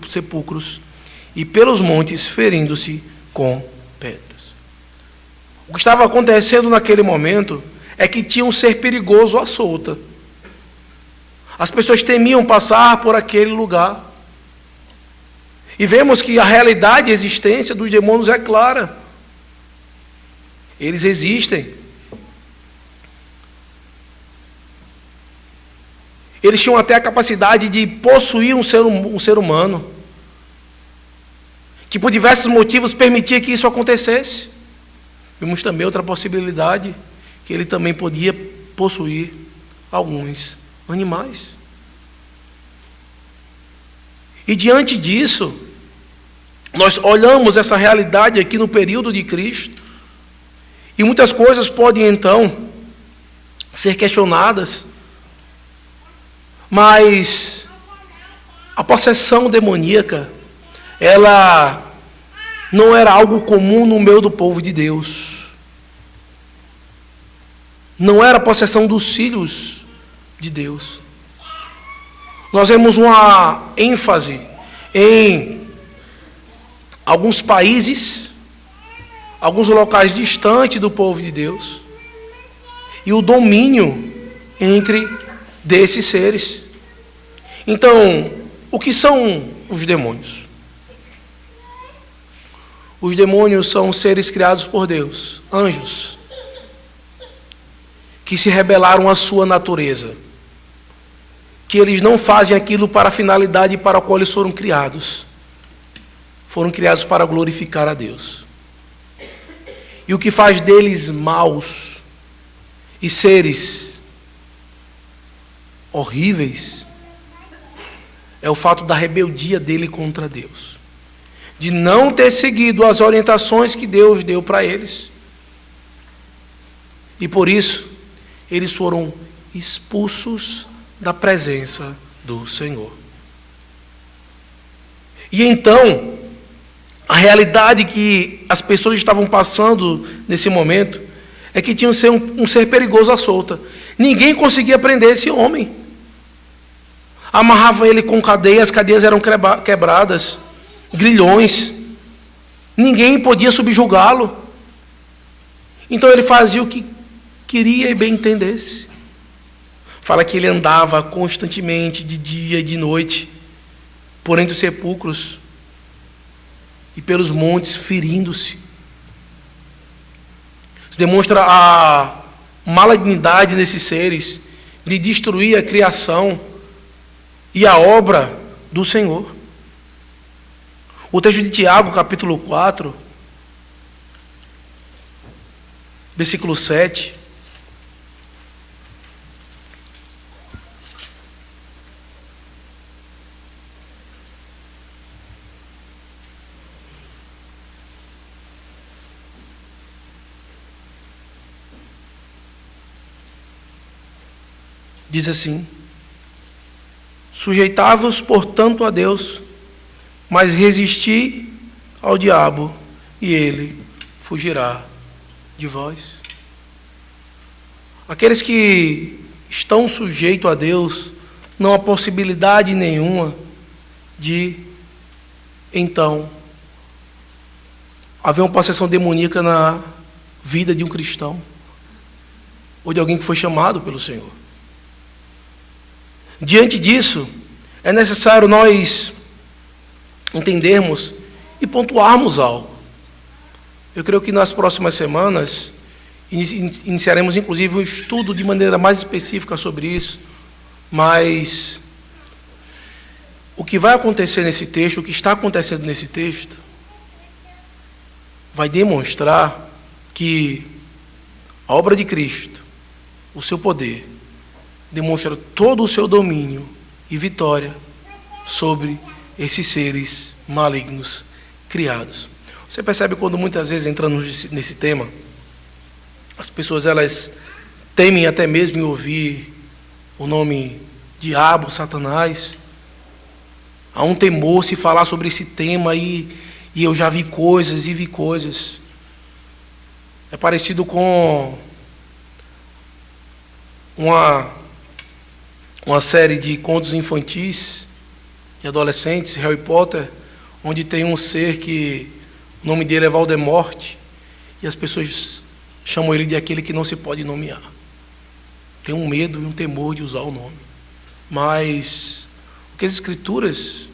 S4: sepulcros e pelos montes, ferindo-se com pedras. O que estava acontecendo naquele momento é que tinha um ser perigoso à solta. As pessoas temiam passar por aquele lugar. E vemos que a realidade e a existência dos demônios é clara. Eles existem. Eles tinham até a capacidade de possuir um ser humano, que por diversos motivos permitia que isso acontecesse. Vimos também outra possibilidade, que ele também podia possuir alguns animais. E diante disso, nós olhamos essa realidade aqui no período de Cristo, e muitas coisas podem então ser questionadas, mas a possessão demoníaca, ela não era algo comum no meio do povo de Deus. Não era a possessão dos filhos de Deus. Nós vemos uma ênfase em alguns países, alguns locais distantes do povo de Deus, e o domínio entre desses seres. Então, o que são os demônios? Os demônios são seres criados por Deus, anjos, que se rebelaram à sua natureza, que eles não fazem aquilo para a finalidade para a qual eles foram criados. Foram criados para glorificar a Deus. E o que faz deles maus e seres horríveis é o fato da rebeldia dele contra Deus, de não ter seguido as orientações que Deus deu para eles. E por isso, eles foram expulsos da presença do Senhor. E então, a realidade que as pessoas estavam passando nesse momento é que tinha um ser perigoso à solta. Ninguém conseguia prender esse homem. Amarrava ele com cadeias, as cadeias eram quebradas, grilhões. Ninguém podia subjugá-lo. Então ele fazia o que queria e bem entendesse. Fala que ele andava constantemente, de dia e de noite, por entre os sepulcros e pelos montes, ferindo-se. Isso demonstra a malignidade desses seres de destruir a criação e a obra do Senhor. O texto de Tiago, capítulo 4, versículo 7. Diz assim: sujeitai-vos, portanto, a Deus, mas resisti ao diabo, e ele fugirá de vós. Aqueles que estão sujeitos a Deus, não há possibilidade nenhuma de, então, haver uma possessão demoníaca na vida de um cristão, ou de alguém que foi chamado pelo Senhor. Diante disso, é necessário nós entendermos e pontuarmos algo. Eu creio que nas próximas semanas iniciaremos inclusive um estudo de maneira mais específica sobre isso, mas o que vai acontecer nesse texto, o que está acontecendo nesse texto, vai demonstrar que a obra de Cristo, o seu poder, demonstra todo o seu domínio e vitória sobre esses seres malignos criados. Você percebe quando muitas vezes entramos nesse tema, as pessoas elas temem até mesmo em ouvir o nome diabo, Satanás. Há um temor se falar sobre esse tema e eu já vi coisas e vi coisas. É parecido com uma série de contos infantis de adolescentes, Harry Potter, onde tem um ser que o nome dele é Voldemort, e as pessoas chamam ele de aquele que não se pode nomear. Tem um medo e um temor de usar o nome. Mas o que as Escrituras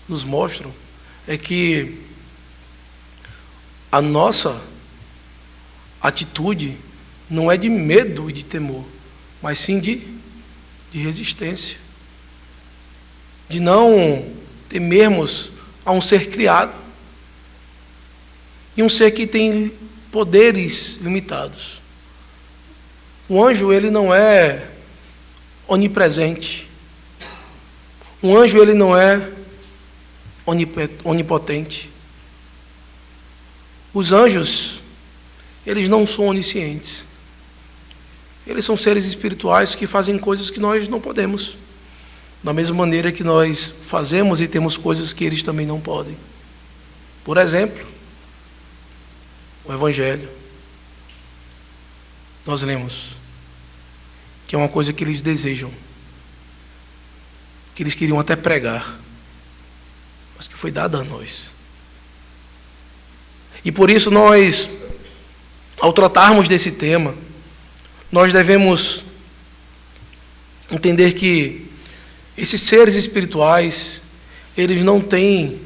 S4: nos mostram é que a nossa atitude não é de medo e de temor, mas sim de resistência, de não temermos a um ser criado e um ser que tem poderes limitados. O anjo, ele não é onipresente. O anjo, ele não é onipotente. Os anjos, eles não são oniscientes. Eles são seres espirituais que fazem coisas que nós não podemos. Da mesma maneira que nós fazemos e temos coisas que eles também não podem. Por exemplo, o Evangelho. Nós lemos que é uma coisa que eles desejam, que eles queriam até pregar, mas que foi dada a nós. E por isso nós, ao tratarmos desse tema, nós devemos entender que esses seres espirituais, eles não têm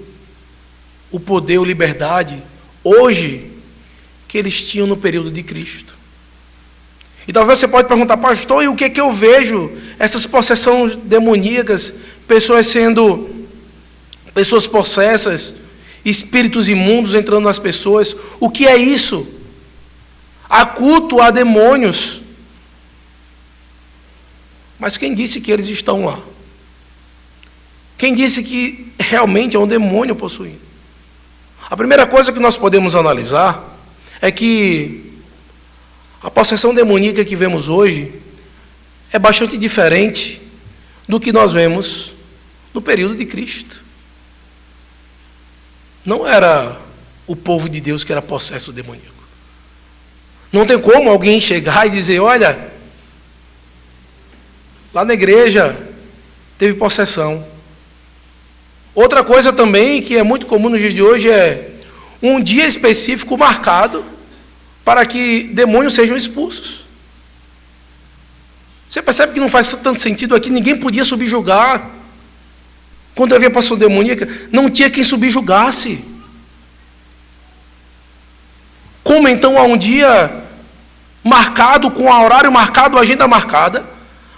S4: o poder ou liberdade hoje que eles tinham no período de Cristo. E talvez você pode perguntar: pastor, e o que é que eu vejo? Essas possessões demoníacas, pessoas possessas, espíritos imundos entrando nas pessoas. O que é isso? Há culto a demônios. Mas quem disse que eles estão lá? Quem disse que realmente é um demônio possuindo? A primeira coisa que nós podemos analisar é que a possessão demoníaca que vemos hoje é bastante diferente do que nós vemos no período de Cristo. Não era o povo de Deus que era possesso demoníaco. Não tem como alguém chegar e dizer: olha, lá na igreja teve possessão. Outra coisa também que é muito comum nos dias de hoje é um dia específico marcado para que demônios sejam expulsos. Você percebe que não faz tanto sentido aqui? Ninguém podia subjugar. Quando havia possessão demoníaca, não tinha quem subjugasse. Como então há um dia marcado, com a horário marcado, a agenda marcada,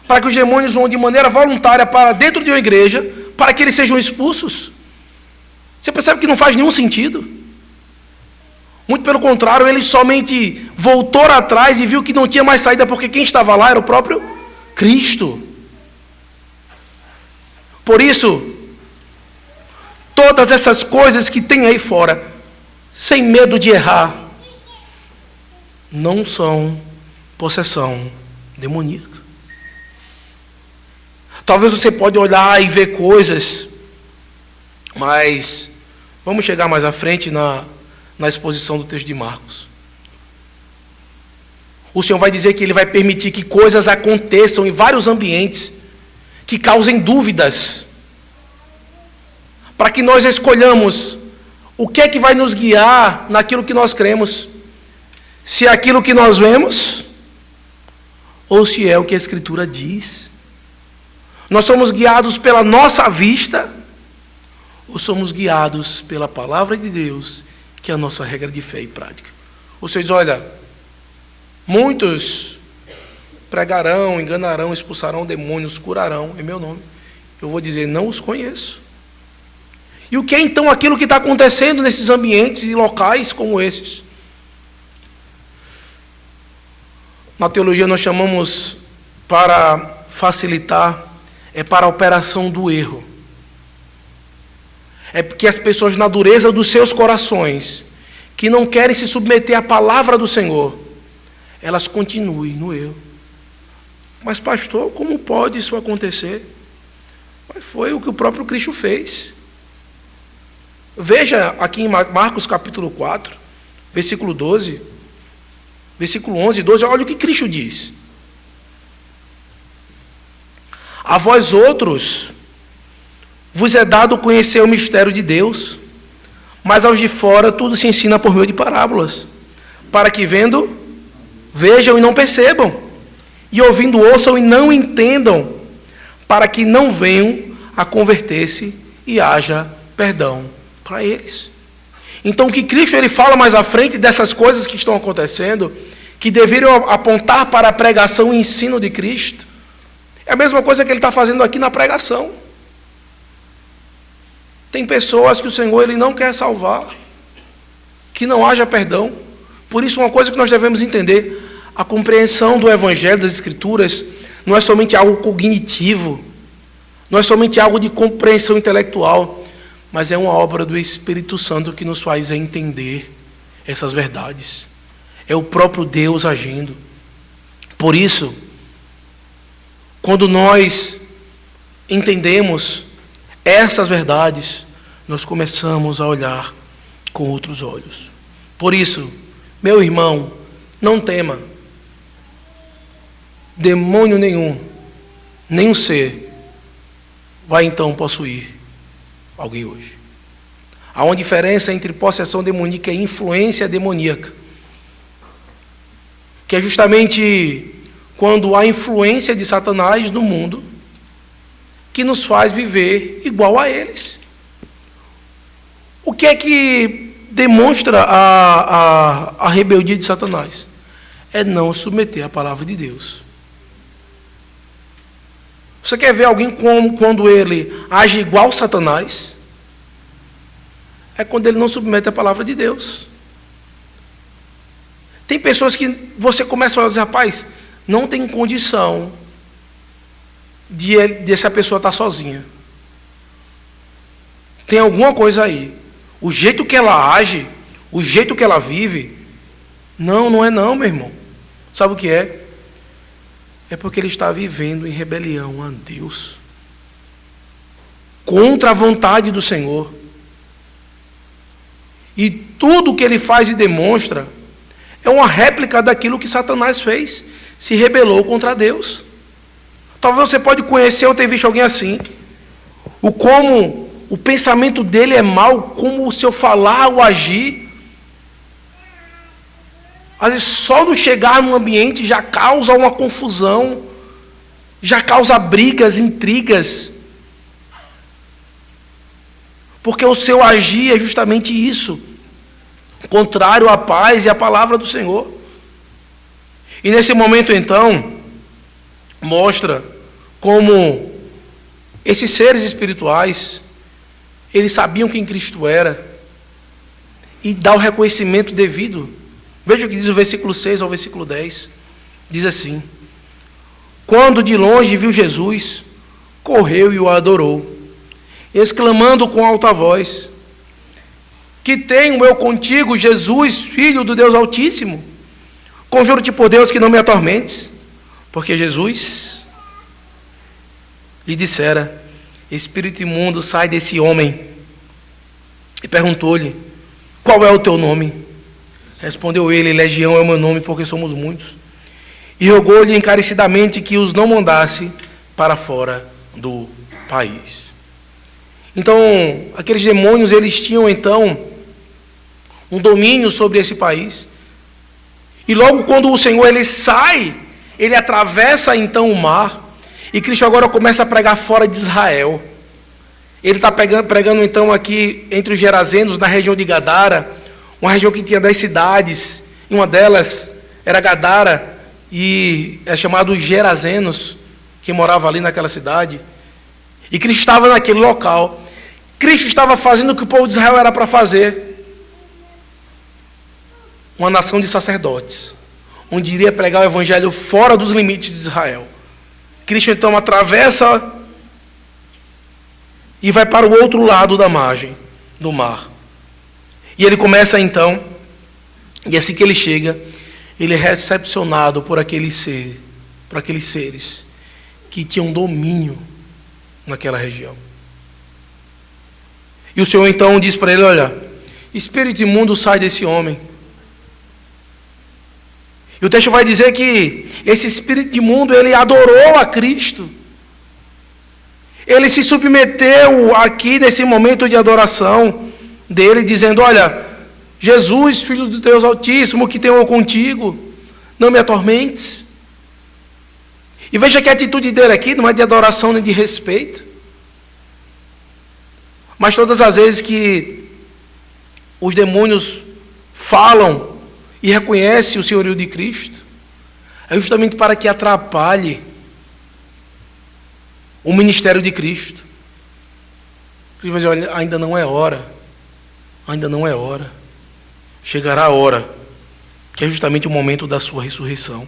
S4: para que os demônios vão de maneira voluntária para dentro de uma igreja, para que eles sejam expulsos? Você percebe que não faz nenhum sentido? Muito pelo contrário, eles somente voltou atrás e viu que não tinha mais saída, porque quem estava lá era o próprio Cristo. Por isso, todas essas coisas que tem aí fora, sem medo de errar, não são possessão demoníaca. Talvez você pode olhar e ver coisas, mas vamos chegar mais à frente na exposição do texto de Marcos. O Senhor vai dizer que Ele vai permitir que coisas aconteçam em vários ambientes que causem dúvidas, para que nós escolhamos o que é que vai nos guiar naquilo que nós cremos. Se é aquilo que nós vemos, ou se é o que a Escritura diz. Nós somos guiados pela nossa vista, ou somos guiados pela palavra de Deus, que é a nossa regra de fé e prática. Ou seja, olha, muitos pregarão, enganarão, expulsarão demônios, curarão em meu nome. Eu vou dizer, não os conheço. E o que é então aquilo que está acontecendo nesses ambientes e locais como esses? Na teologia nós chamamos, para facilitar, para a operação do erro. É porque as pessoas, na dureza dos seus corações, que não querem se submeter à palavra do Senhor, elas continuem no erro. Mas pastor, como pode isso acontecer? Mas foi o que o próprio Cristo fez. Veja aqui em Marcos capítulo 4, versículo 12, versículo 11 e 12, olha o que Cristo diz. A vós outros vos é dado conhecer o mistério de Deus, mas aos de fora tudo se ensina por meio de parábolas, para que vendo, vejam e não percebam, e ouvindo ouçam e não entendam, para que não venham a converter-se e haja perdão para eles. Então o que Cristo ele fala mais à frente dessas coisas que estão acontecendo, que deveriam apontar para a pregação e ensino de Cristo, é a mesma coisa que ele está fazendo aqui na pregação. Tem pessoas que o Senhor ele não quer salvar, que não haja perdão. Por isso, uma coisa que nós devemos entender, a compreensão do Evangelho, das Escrituras, não é somente algo cognitivo, não é somente algo de compreensão intelectual, mas é uma obra do Espírito Santo que nos faz entender essas verdades. É o próprio Deus agindo. Por isso, quando nós entendemos essas verdades, nós começamos a olhar com outros olhos. Por isso, meu irmão, não tema. Demônio nenhum, nenhum ser, vai então possuir alguém hoje. Há uma diferença entre possessão demoníaca e influência demoníaca, que é justamente quando há influência de Satanás no mundo, que nos faz viver igual a eles. O que é que demonstra a rebeldia de Satanás? É não submeter à palavra de Deus. Você quer ver alguém quando ele age igual Satanás? É quando ele não submete à palavra de Deus. Tem pessoas que você começa a dizer, rapaz, não tem condição de essa pessoa estar sozinha. Tem alguma coisa aí. O jeito que ela age, o jeito que ela vive, não é não, meu irmão. Sabe o que é? É porque ele está vivendo em rebelião a Deus, contra a vontade do Senhor. E tudo que ele faz e demonstra é uma réplica daquilo que Satanás fez, se rebelou contra Deus. Talvez você pode conhecer ou ter visto alguém assim, como o pensamento dele é mau, como o seu falar ou agir, às vezes só no chegar num ambiente já causa uma confusão, já causa brigas, intrigas, porque o seu agir é justamente isso, contrário à paz e à palavra do Senhor. E nesse momento então, mostra como esses seres espirituais, eles sabiam quem Cristo era, e dá o reconhecimento devido Veja o que diz o versículo 6 ao versículo 10. Diz assim: quando de longe viu Jesus, correu e o adorou, exclamando com alta voz: que tenho eu contigo, Jesus, Filho do Deus Altíssimo? Conjuro-te por Deus que não me atormentes. Porque Jesus lhe dissera: espírito imundo, sai desse homem. E perguntou-lhe: qual é o teu nome? Respondeu ele: Legião é o meu nome, porque somos muitos. E rogou-lhe encarecidamente que os não mandasse para fora do país. Então, aqueles demônios, eles tinham então um domínio sobre esse país. E logo quando o Senhor ele sai, ele atravessa então o mar, e Cristo agora começa a pregar fora de Israel. Ele está pregando então aqui entre os Gerazenos, na região de Gadara, uma região que tinha 10 cidades, e uma delas era Gadara, e é chamado Gerazenos, que morava ali naquela cidade. E Cristo estava naquele local. Cristo estava fazendo o que o povo de Israel era para fazer. Uma nação de sacerdotes, onde iria pregar o evangelho fora dos limites de Israel. Cristo então atravessa e vai para o outro lado da margem do mar. E ele começa então, e assim que ele chega, ele é recepcionado por aqueles seres que tinham domínio naquela região. E o Senhor então diz para ele: olha, espírito imundo, sai desse homem. E o texto vai dizer que esse espírito imundo, ele adorou a Cristo. Ele se submeteu aqui nesse momento de adoração dele, dizendo: olha, Jesus, Filho do Deus Altíssimo, que tenho contigo, não me atormentes. E veja que a atitude dele aqui não é de adoração nem de respeito. Mas todas as vezes que os demônios falam e reconhecem o senhorio de Cristo, é justamente para que atrapalhe o ministério de Cristo. Ele vai dizer: olha, ainda não é hora, ainda não é hora. Chegará a hora, que é justamente o momento da sua ressurreição.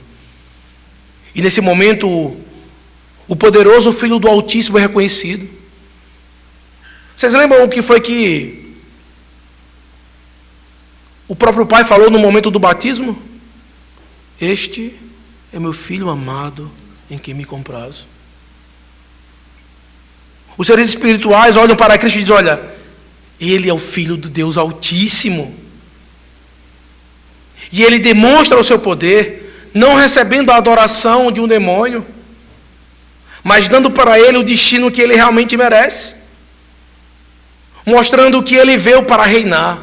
S4: E nesse momento, o poderoso Filho do Altíssimo é reconhecido. Vocês lembram o que foi que o próprio Pai falou no momento do batismo? Este é meu Filho amado, em quem me comprazo. Os seres espirituais olham para Cristo e dizem: olha, Ele é o Filho do Deus Altíssimo. E Ele demonstra o seu poder, não recebendo a adoração de um demônio, mas dando para Ele o destino que Ele realmente merece, mostrando que Ele veio para reinar.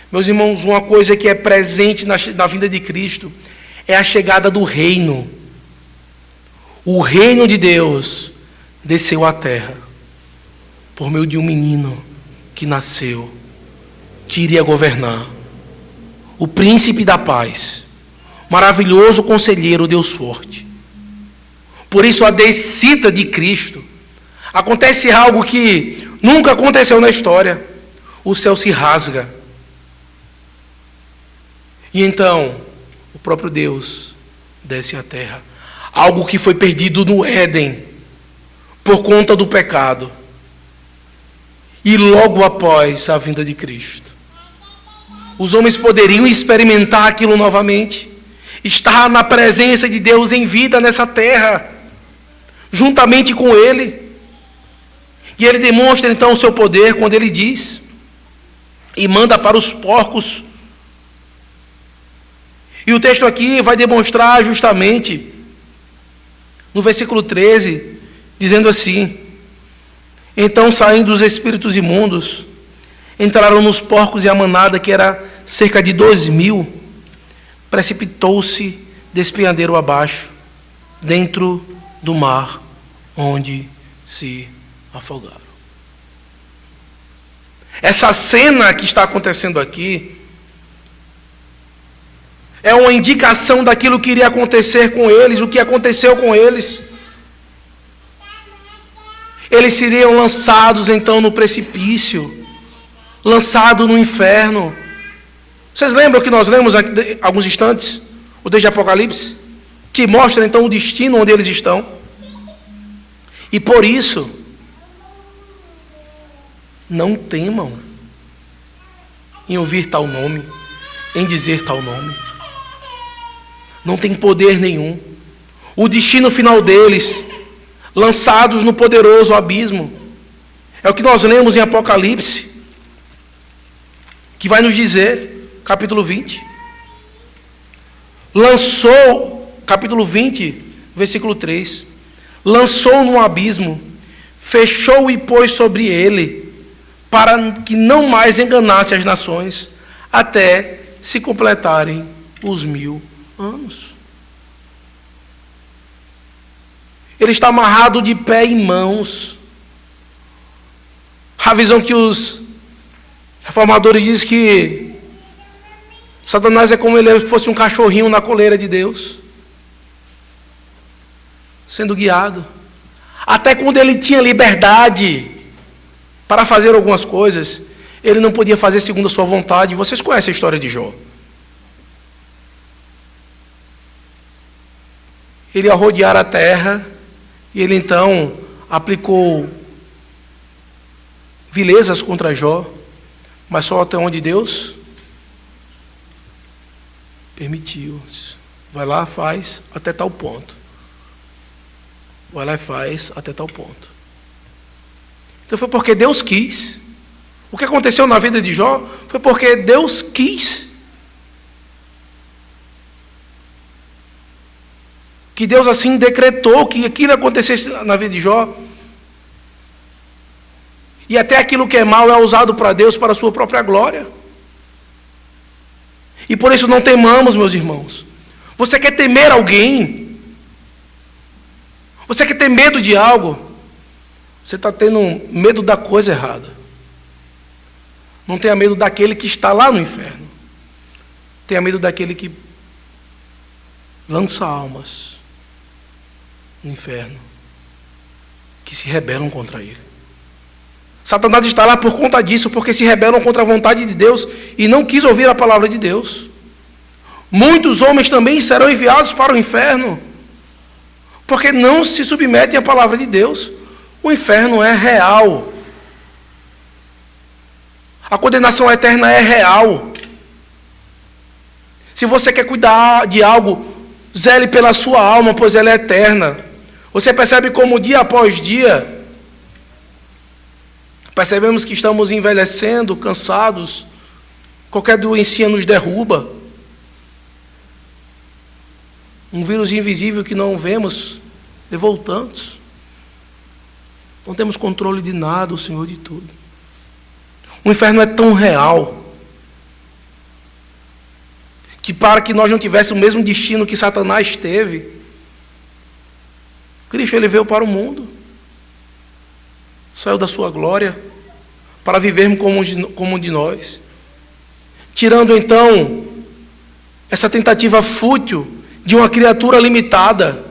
S4: Meus irmãos, uma coisa que é presente na vida de Cristo é a chegada do reino. O reino de Deus desceu à terra por meio de um menino que nasceu, que iria governar. O príncipe da paz, maravilhoso conselheiro, Deus forte. Por isso a descida de Cristo, acontece algo que nunca aconteceu na história. O céu se rasga. E então, o próprio Deus desce à terra. Algo que foi perdido no Éden, por conta do pecado. E logo após a vinda de Cristo, os homens poderiam experimentar aquilo novamente. Estar na presença de Deus em vida nessa terra, juntamente com Ele. E Ele demonstra então o seu poder quando Ele diz e manda para os porcos. E o texto aqui vai demonstrar justamente no versículo 13, dizendo assim: então, saindo os espíritos imundos, entraram nos porcos, e a manada, que era cerca de 2.000, precipitou-se despenhadeiro abaixo, dentro do mar, onde se afogaram. Essa cena que está acontecendo aqui é uma indicação daquilo que iria acontecer com eles, o que aconteceu com eles. Eles seriam lançados então no precipício, lançados no inferno. Vocês lembram que nós lemos aqui, alguns instantes, o texto de Apocalipse, que mostra então o destino onde eles estão? E por isso, não temam em ouvir tal nome, em dizer tal nome. Não tem poder nenhum. O destino final deles, lançados no poderoso abismo, é o que nós lemos em Apocalipse, que vai nos dizer, capítulo 20. Lançou, capítulo 20, versículo 3. Lançou num abismo, fechou e pôs sobre ele, para que não mais enganasse as nações, até se completarem os 1000 anos. Ele está amarrado de pé e mãos. A visão que os reformadores dizem que Satanás é como ele fosse um cachorrinho na coleira de Deus, sendo guiado. Até quando ele tinha liberdade para fazer algumas coisas, ele não podia fazer segundo a sua vontade. Vocês conhecem a história de Jó. Ele ia rodear a terra, e ele então aplicou vilezas contra Jó, mas só até onde Deus permitiu. Vai lá, faz até tal ponto. Vai lá e faz até tal ponto. Então foi porque Deus quis. O que aconteceu na vida de Jó foi porque Deus quis. Que Deus assim decretou que aquilo acontecesse na vida de Jó. E até aquilo que é mal é usado para Deus, para a sua própria glória. E por isso não temamos, meus irmãos. Você quer temer alguém? Você quer ter medo de algo? Você está tendo medo da coisa errada. Não tenha medo daquele que está lá no inferno. Tenha medo daquele que lança almas no inferno, que se rebelam contra ele. Satanás está lá por conta disso, porque se rebelam contra a vontade de Deus e não quis ouvir a palavra de Deus. Muitos homens também serão enviados para o inferno, porque não se submetem à palavra de Deus. O inferno é real. A condenação eterna é real. Se você quer cuidar de algo, zele pela sua alma, pois ela é eterna. Você percebe como dia após dia percebemos que estamos envelhecendo, cansados, qualquer doença nos derruba. Um vírus invisível que não vemos levou tantos. Não temos controle de nada, o Senhor de tudo. O inferno é tão real que para que nós não tivéssemos o mesmo destino que Satanás teve, Cristo ele veio para o mundo, saiu da sua glória para vivermos como um de nós, tirando então essa tentativa fútil de uma criatura limitada,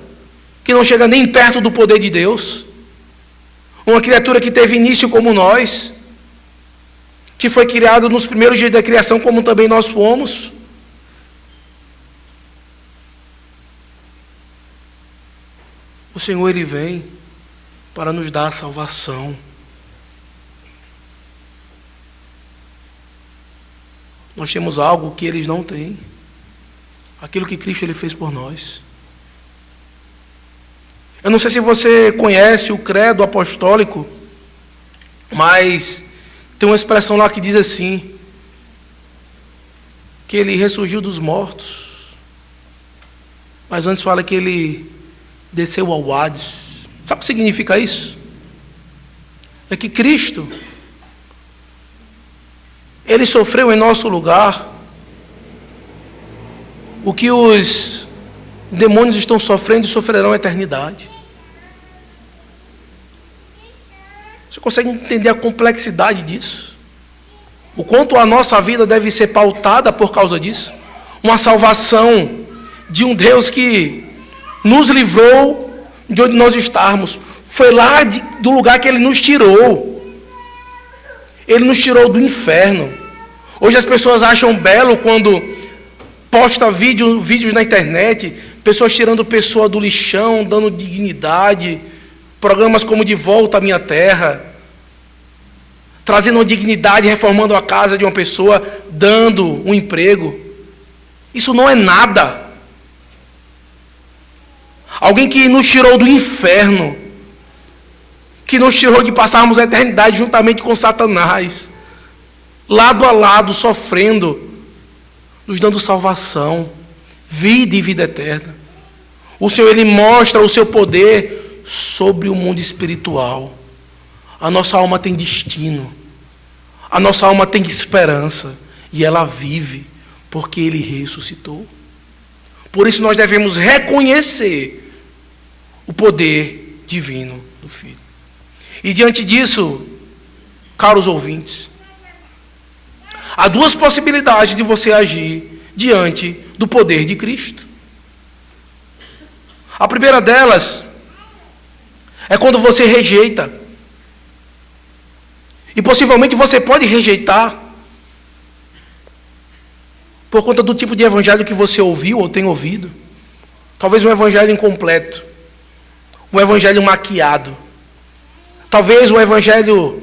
S4: que não chega nem perto do poder de Deus, uma criatura que teve início como nós, que foi criado nos primeiros dias da criação como também nós fomos. O Senhor ele vem para nos dar a salvação. Nós temos algo que eles não têm. Aquilo que Cristo ele fez por nós. Eu não sei se você conhece o credo apostólico, mas tem uma expressão lá que diz assim, que ele ressurgiu dos mortos, mas antes fala que ele desceu ao Hades. Sabe o que significa isso? É que Cristo, ele sofreu em nosso lugar o que os demônios estão sofrendo e sofrerão a eternidade. Você consegue entender a complexidade disso? O quanto a nossa vida deve ser pautada por causa disso? Uma salvação de um Deus que nos livrou de onde nós estávamos. Foi lá do lugar que Ele nos tirou. Ele nos tirou do inferno. Hoje as pessoas acham belo quando posta vídeos na internet, pessoas tirando pessoa do lixão, dando dignidade, programas como De Volta à Minha Terra, trazendo uma dignidade, reformando a casa de uma pessoa, dando um emprego. Isso não é nada. Alguém que nos tirou do inferno, que nos tirou de passarmos a eternidade juntamente com Satanás, lado a lado, sofrendo, nos dando salvação, vida e vida eterna. O Senhor, Ele mostra o seu poder sobre o mundo espiritual. A nossa alma tem destino, a nossa alma tem esperança, e ela vive, porque Ele ressuscitou. Por isso nós devemos reconhecer o poder divino do Filho. E diante disso, caros ouvintes, há duas possibilidades de você agir diante do poder de Cristo. A primeira delas é quando você rejeita. E possivelmente você pode rejeitar por conta do tipo de evangelho que você ouviu ou tem ouvido. Talvez um evangelho incompleto, um evangelho maquiado, talvez um evangelho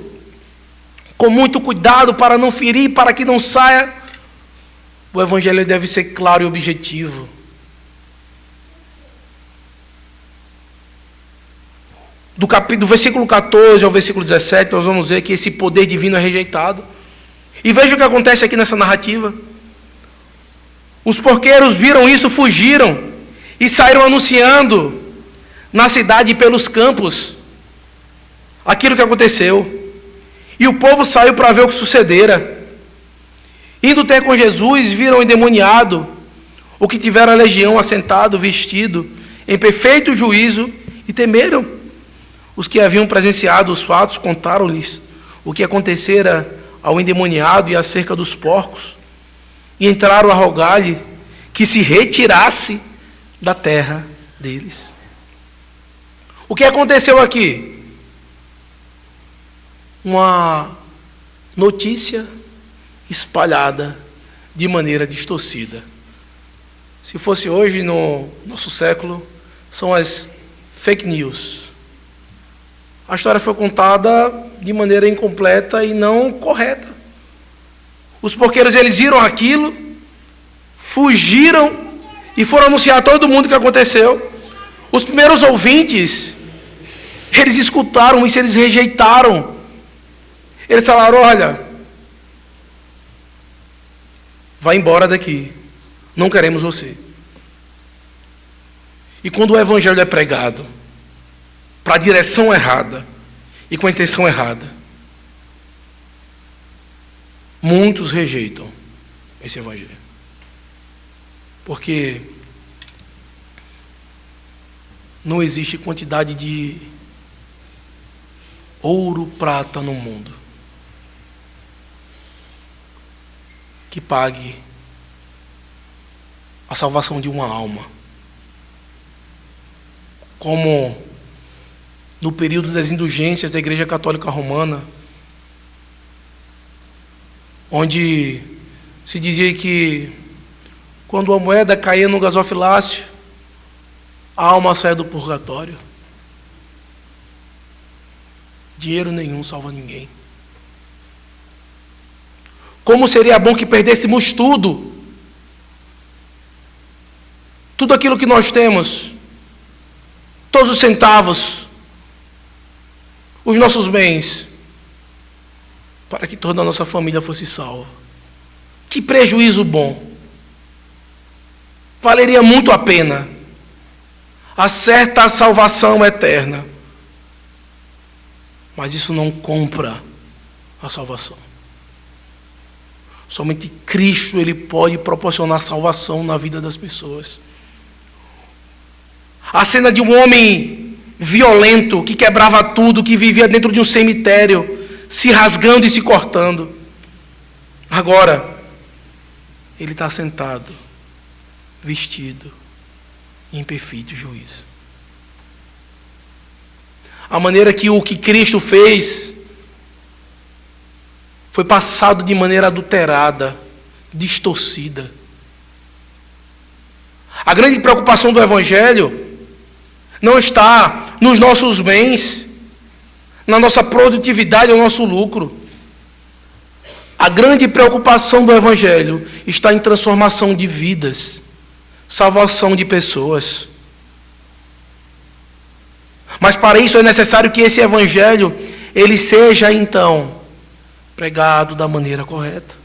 S4: com muito cuidado para não ferir, para que não saia. O evangelho deve ser claro e objetivo. Do versículo 14 ao versículo 17, nós vamos ver que esse poder divino é rejeitado. E veja o que acontece aqui nessa narrativa. Os porqueiros viram isso, fugiram e saíram anunciando na cidade e pelos campos aquilo que aconteceu. E o povo saiu para ver o que sucedera. Indo ter com Jesus, viram o endemoniado, o que tivera a legião assentado, vestido, em perfeito juízo, e temeram. Os que haviam presenciado os fatos contaram-lhes o que acontecera ao endemoniado e acerca dos porcos, e entraram a rogar-lhe que se retirasse da terra deles. O que aconteceu aqui? Uma notícia espalhada de maneira distorcida. Se fosse hoje, no nosso século, são as fake news. A história foi contada de maneira incompleta e não correta. Os porqueiros, eles viram aquilo, fugiram e foram anunciar a todo mundo o que aconteceu. Os primeiros ouvintes, eles escutaram isso, eles rejeitaram. Eles falaram: olha, vai embora daqui, não queremos você. E quando o evangelho é pregado para a direção errada e com a intenção errada, muitos rejeitam esse evangelho. Porque não existe quantidade de ouro, prata no mundo que pague a salvação de uma alma. Como no período das indulgências da Igreja Católica Romana, onde se dizia que quando a moeda caía no gasofilácio, a alma saia do purgatório. Dinheiro nenhum salva ninguém. Como seria bom que perdêssemos tudo aquilo que nós temos, todos os centavos, os nossos bens, para que toda a nossa família fosse salva. Que prejuízo bom! Valeria muito a pena. Acerta a salvação eterna. Mas isso não compra a salvação. Somente Cristo, Ele pode proporcionar salvação na vida das pessoas. A cena de um homem violento, que quebrava tudo, que vivia dentro de um cemitério, se rasgando e se cortando. Agora, ele está sentado, vestido, em perfeito juízo. A maneira que o que Cristo fez foi passado de maneira adulterada, distorcida. A grande preocupação do Evangelho não está nos nossos bens, na nossa produtividade ou no nosso lucro. A grande preocupação do Evangelho está em transformação de vidas, salvação de pessoas. Mas para isso é necessário que esse Evangelho, ele seja então pregado da maneira correta.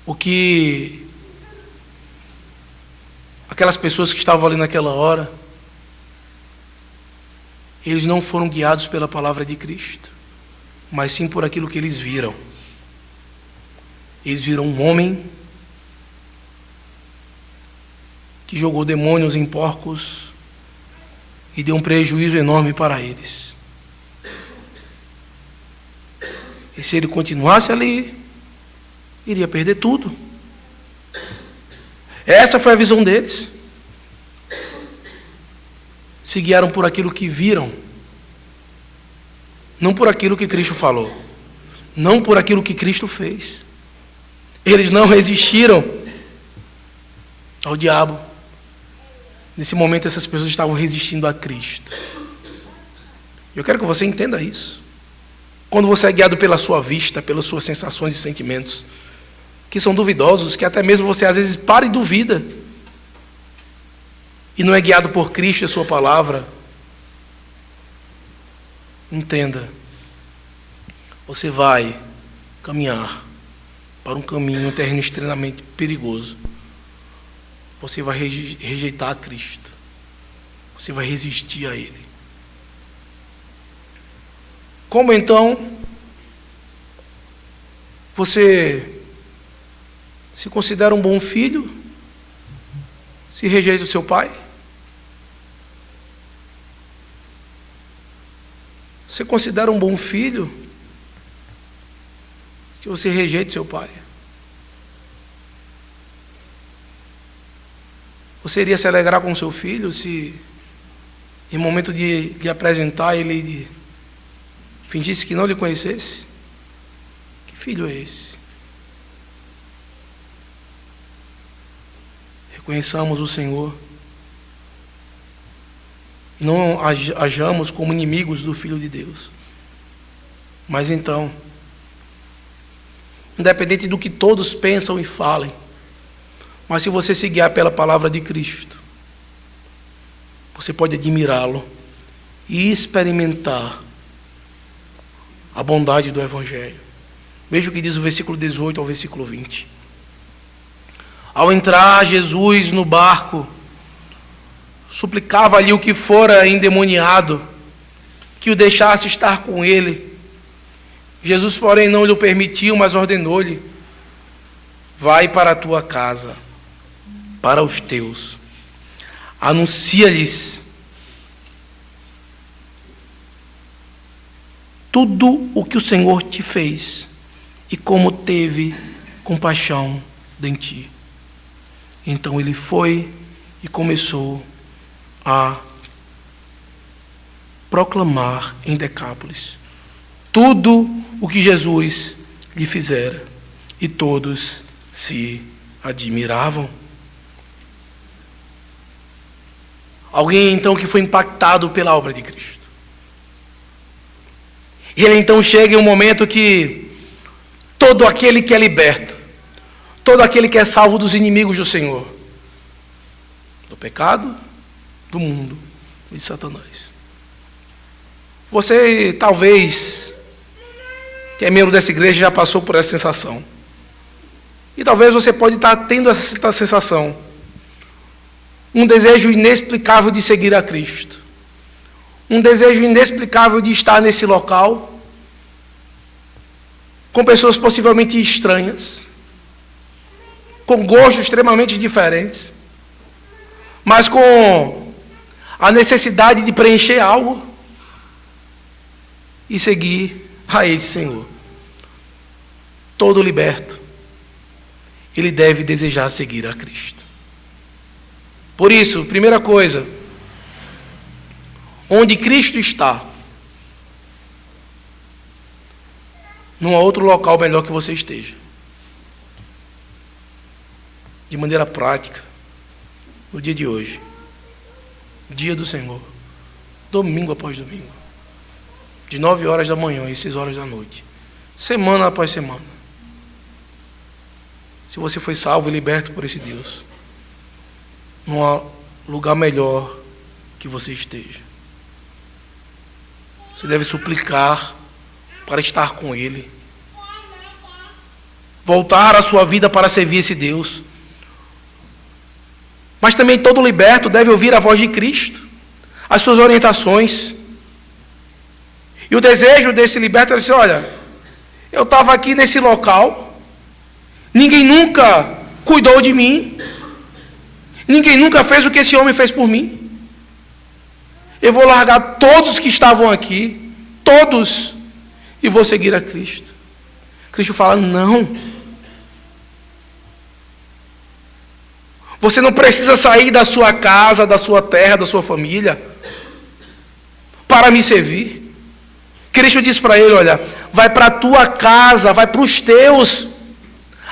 S4: O que aquelas pessoas que estavam ali naquela hora, eles não foram guiados pela palavra de Cristo, mas sim por aquilo que eles viram. Eles viram um homem que jogou demônios em porcos e deu um prejuízo enorme para eles. E se ele continuasse ali, iria perder tudo. Essa foi a visão deles. Se guiaram por aquilo que viram, não por aquilo que Cristo falou, não por aquilo que Cristo fez. Eles não resistiram ao diabo. Nesse momento, essas pessoas estavam resistindo a Cristo. Eu quero que você entenda isso. Quando você é guiado pela sua vista, pelas suas sensações e sentimentos, que são duvidosos, que até mesmo você às vezes para e duvida, e não é guiado por Cristo e a sua palavra, entenda, você vai caminhar para um caminho, um terreno extremamente perigoso. Você vai rejeitar a Cristo. Você vai resistir a Ele. Como então você se considera um bom filho se rejeita o seu pai? Você considera um bom filho se você rejeita seu pai? Você iria se alegrar com seu filho se, em momento de lhe apresentar, ele fingisse que não lhe conhecesse? Que filho é esse? Reconheçamos o Senhor e não hajamos como inimigos do Filho de Deus. Mas então, independente do que todos pensam e falem, mas se você se guiar pela palavra de Cristo, você pode admirá-lo e experimentar a bondade do Evangelho. Veja o que diz o versículo 18 ao versículo 20. Ao entrar Jesus no barco, suplicava ali o que fora endemoniado, que o deixasse estar com ele. Jesus, porém, não lhe permitiu, mas ordenou-lhe: vai para a tua casa, para os teus, anuncia-lhes tudo o que o Senhor te fez e como teve compaixão de ti. Então ele foi e começou a proclamar em Decápolis tudo o que Jesus lhe fizera, e todos se admiravam. Alguém então que foi impactado pela obra de Cristo. E ele então chega em um momento que todo aquele que é liberto, todo aquele que é salvo dos inimigos do Senhor, do pecado, do mundo e de Satanás. Você talvez, que é membro dessa igreja, já passou por essa sensação. E talvez você pode estar tendo essa sensação. Um desejo inexplicável de seguir a Cristo. Um desejo inexplicável de estar nesse local, com pessoas possivelmente estranhas, com gostos extremamente diferentes, mas com a necessidade de preencher algo e seguir a esse Senhor. Todo liberto, ele deve desejar seguir a Cristo. Por isso, primeira coisa, onde Cristo está, Não há outro local melhor que você esteja. De maneira prática, no dia de hoje, dia do Senhor, domingo após domingo, de 9 horas da manhã e 6 horas da noite, semana após semana. Se você foi salvo e liberto por esse Deus, não há lugar melhor que você esteja. Você deve suplicar para estar com Ele, voltar a sua vida para servir esse Deus. Mas também todo liberto deve ouvir a voz de Cristo, as suas orientações. E o desejo desse liberto é dizer: olha, eu estava aqui nesse local, ninguém nunca cuidou de mim, ninguém nunca fez o que esse homem fez por mim. Eu vou largar todos que estavam aqui, todos, e vou seguir a Cristo. Cristo fala: não. Você não precisa sair da sua casa, da sua terra, da sua família, para me servir. Cristo diz para ele: olha, vai para a tua casa, vai para os teus,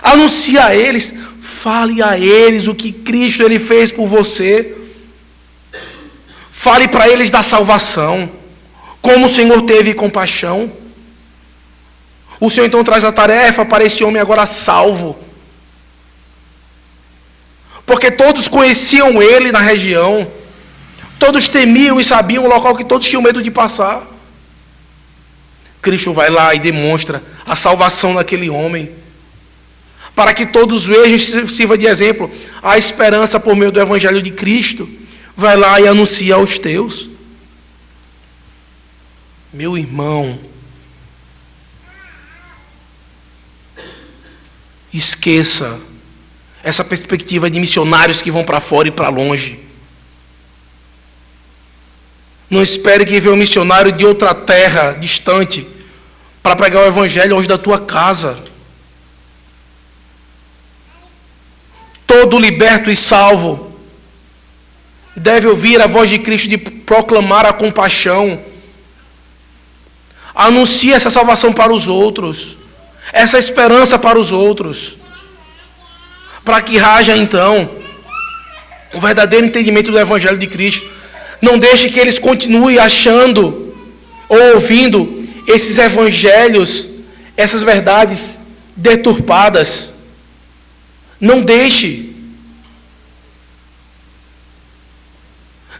S4: anuncia a eles, fale a eles o que Cristo ele fez por você. Fale para eles da salvação, como o Senhor teve compaixão. O Senhor então traz a tarefa para esse homem agora salvo, porque todos conheciam ele na região, todos temiam e sabiam o local que todos tinham medo de passar. Cristo vai lá e demonstra a salvação daquele homem, para que todos vejam e sirva de exemplo a esperança por meio do Evangelho de Cristo. Vai lá e anuncia aos teus. Meu irmão, esqueça essa perspectiva de missionários que vão para fora e para longe. Não espere que venha um missionário de outra terra distante para pregar o Evangelho longe da tua casa. Todo liberto e salvo deve ouvir a voz de Cristo de proclamar a compaixão. Anuncie essa salvação para os outros, essa esperança para os outros, para que haja então o verdadeiro entendimento do Evangelho de Cristo. Não deixe que eles continuem achando ou ouvindo esses evangelhos, essas verdades deturpadas. Não deixe.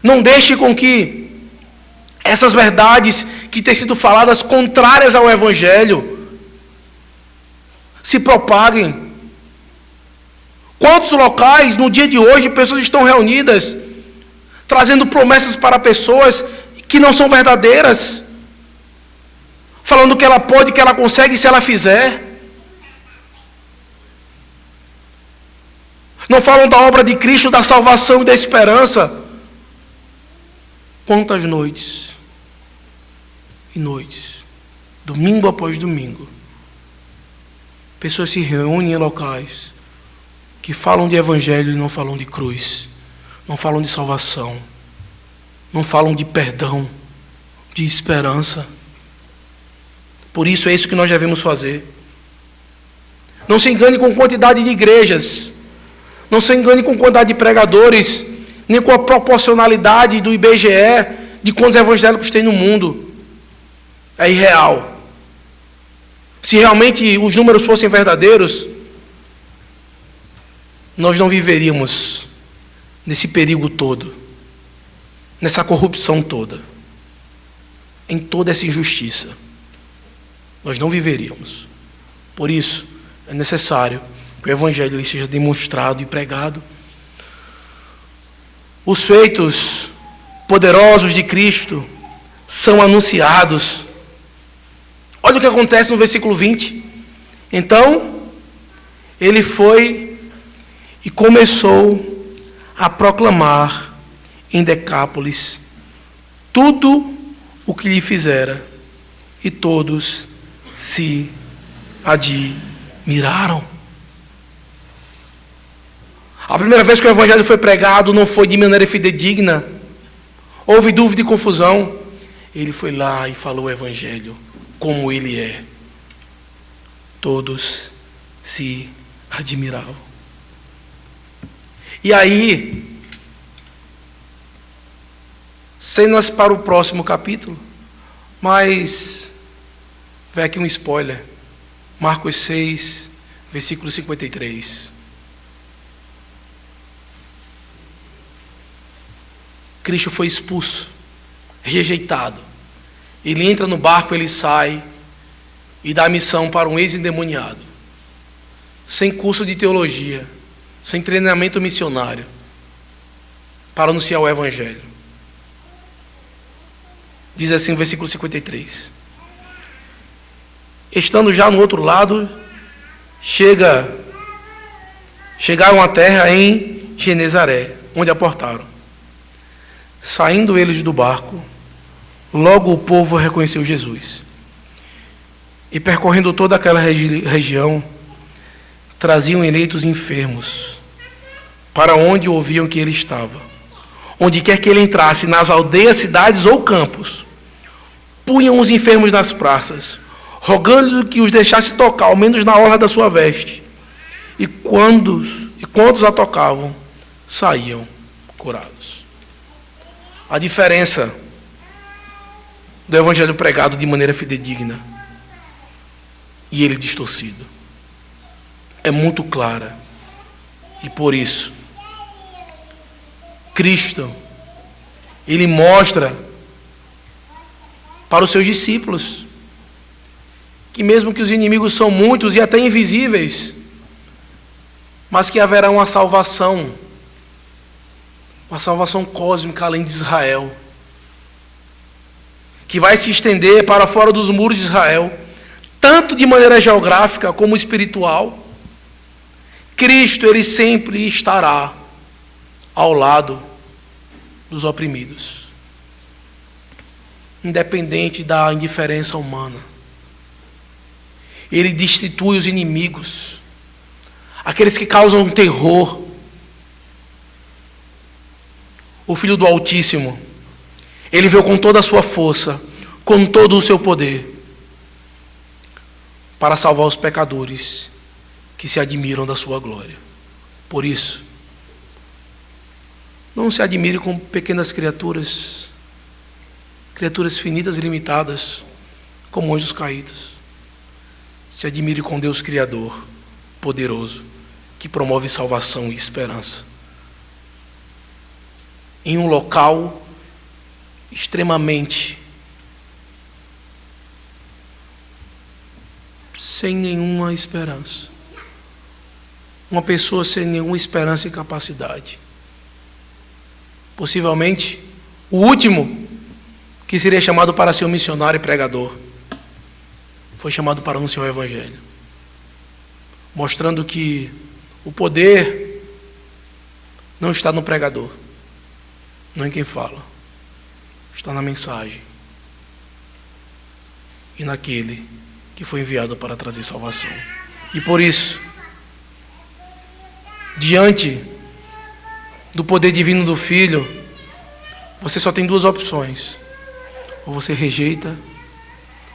S4: Não deixe com que essas verdades que têm sido faladas contrárias ao Evangelho se propaguem. Quantos locais no dia de hoje pessoas estão reunidas trazendo promessas para pessoas que não são verdadeiras, falando que ela pode, que ela consegue se ela fizer. Não falam da obra de Cristo, da salvação e da esperança. Quantas noites e noites, domingo após domingo, pessoas se reúnem em locais que falam de Evangelho e não falam de cruz, não falam de salvação, não falam de perdão, de esperança. Por isso é isso que nós devemos fazer. Não se engane com quantidade de igrejas, não se engane com quantidade de pregadores, nem com a proporcionalidade do IBGE de quantos evangélicos tem no mundo. É irreal. Se realmente os números fossem verdadeiros, nós não viveríamos nesse perigo todo, nessa corrupção toda, em toda essa injustiça. Nós não viveríamos. Por isso, é necessário que o Evangelho seja demonstrado e pregado. Os feitos poderosos de Cristo são anunciados. Olha o que acontece no versículo 20. Então, ele foi e começou a proclamar em Decápolis tudo o que lhe fizera, e todos se admiraram. A primeira vez que o Evangelho foi pregado não foi de maneira fidedigna, houve dúvida e confusão. Ele foi lá e falou o Evangelho como ele é. todos se admiravam. E aí, cenas para o próximo capítulo, mas vem aqui um spoiler. Marcos 6, versículo 53. Cristo foi expulso, rejeitado. Ele entra no barco, ele sai e dá a missão para um ex-endemoniado, sem curso de teologia, sem treinamento missionário, para anunciar o Evangelho. Diz assim o versículo 53. Estando já no outro lado, chegaram à terra em Genezaré, onde aportaram. Saindo eles do barco, logo o povo reconheceu Jesus. E percorrendo toda aquela região, traziam eleitos enfermos, para onde ouviam que ele estava. Onde quer que ele entrasse, nas aldeias, cidades ou campos, punham os enfermos nas praças, rogando que os deixasse tocar, ao menos na orla da sua veste. E quantos a tocavam, saíam curados. A diferença do evangelho pregado de maneira fidedigna e ele distorcido é muito clara. E por isso, Cristo, ele mostra para os seus discípulos que mesmo que os inimigos são muitos e até invisíveis, mas que haverá uma salvação cósmica além de Israel, que vai se estender para fora dos muros de Israel, tanto de maneira geográfica como espiritual. Cristo, ele sempre estará ao lado dos oprimidos, independente da indiferença humana. Ele destitui os inimigos, aqueles que causam terror. O Filho do Altíssimo, ele veio com toda a sua força, com todo o seu poder, para salvar os pecadores que se admiram da sua glória. Por isso, não se admire com pequenas criaturas finitas e limitadas, como anjos caídos. Se admire com Deus Criador, poderoso, que promove salvação e esperança. Em um local extremamente sem nenhuma esperança. Uma pessoa sem nenhuma esperança e capacidade. Possivelmente, o último que seria chamado para ser um missionário e pregador, foi chamado para anunciar o Evangelho, mostrando que o poder não está no pregador, não em quem fala, está na mensagem e naquele que foi enviado para trazer salvação. E por isso, diante do poder divino do Filho, você só tem duas opções: ou você rejeita,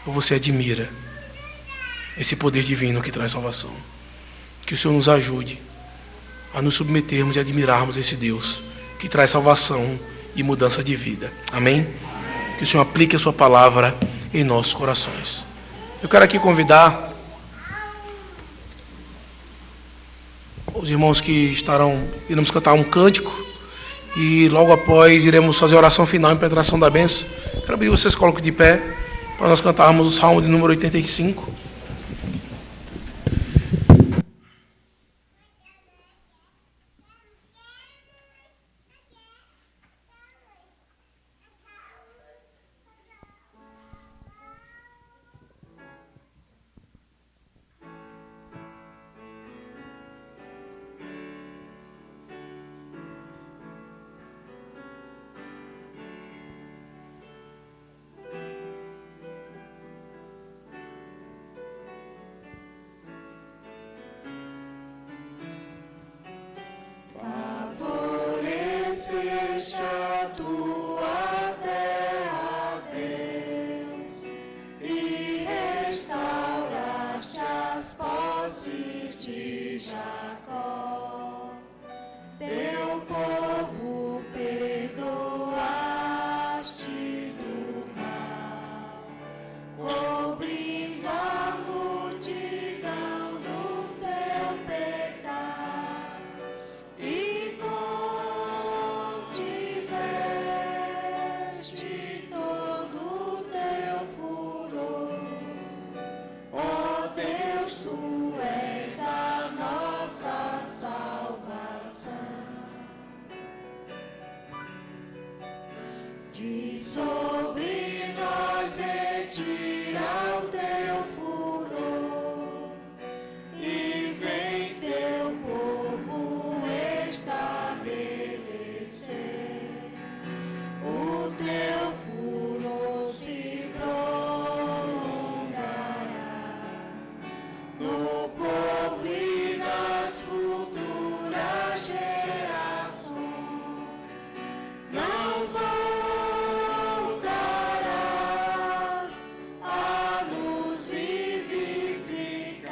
S4: ou você admira esse poder divino que traz salvação. Que o Senhor nos ajude a nos submetermos e admirarmos esse Deus que traz salvação e mudança de vida. Amém? Que o Senhor aplique a sua palavra em nossos corações. Eu quero aqui convidar os irmãos que iremos cantar um cântico e logo após iremos fazer a oração final, impetração da bênção. Quero pedir que vocês coloquem de pé para nós cantarmos o Salmo de número 85.
S1: Jacó. Teu povo perdoaste do mal, cobrindo a multidão do seu pecado, e contiveste todo o teu furor. Ó Deus, tu és a nossa salvação. De sobre nós retira o teu furor, e vem teu povo estabelecer. O teu furor se prolongará no povo e nas futuras gerações. Não voltarás a nos vivificar,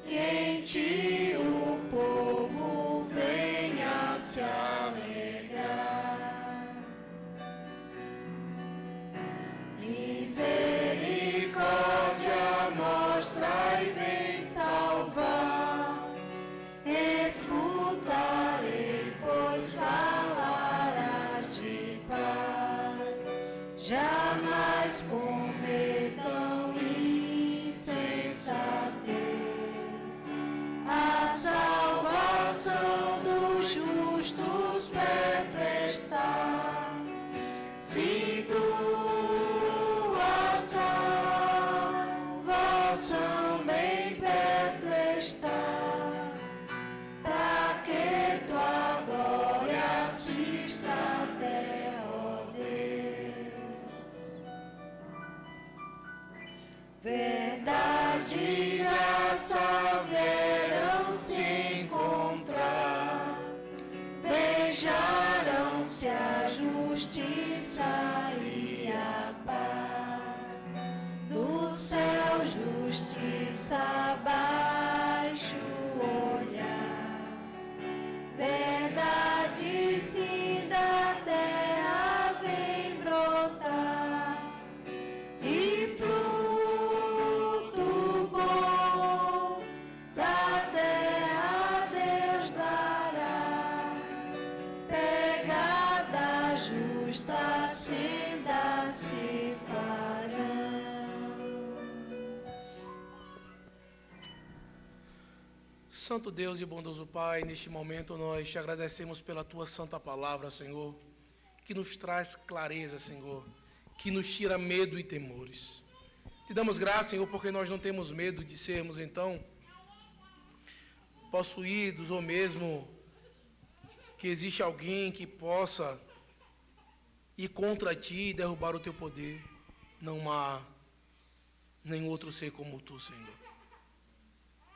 S1: e em ti o povo venha se alegrar. Misericórdia mostra e vem salvar. Escutarei, pois falarás de paz. Jamais cometam insensatez. A salvação dos justos perto está. Se tua salvação bem perto está, para que tua glória assista até, ó Deus. Verdade e graça vieram se encontrar, beijaram-se a justiça e a paz. Do céu justiça abaixo olhar, verdade sim da terra vem brotar, e fruto bom da terra Deus dará. Pegada justa senda se farão.
S4: Santo Deus e bondoso Pai, neste momento nós te agradecemos pela tua santa palavra, Senhor, que nos traz clareza, Senhor, que nos tira medo e temores. Te damos graça, Senhor, porque nós não temos medo de sermos, então, possuídos, ou mesmo que existe alguém que possa ir contra ti e derrubar o teu poder. Não há nenhum outro ser como tu, Senhor.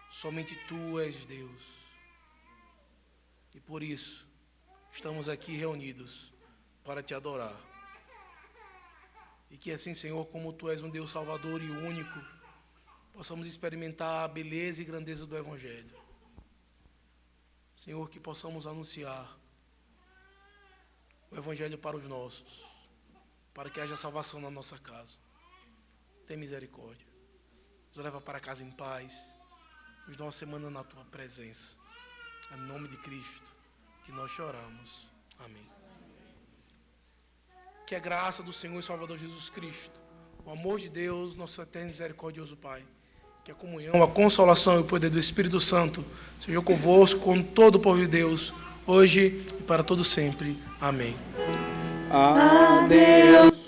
S4: Somente tu és Deus. E por isso, estamos aqui reunidos para te adorar. E que assim, Senhor, como tu és um Deus salvador e único, possamos experimentar a beleza e grandeza do Evangelho. Senhor, que possamos anunciar o Evangelho para os nossos, para que haja salvação na nossa casa. Tem misericórdia. Nos leva para casa em paz. Nos dá uma semana na tua presença. Em nome de Cristo, que nós choramos. Amém. Que a graça do Senhor e Salvador Jesus Cristo, o amor de Deus, nosso eterno e misericordioso Pai, que a comunhão, a consolação e o poder do Espírito Santo seja convosco, com todo o povo de Deus, hoje e para todo sempre. Amém.
S1: A Deus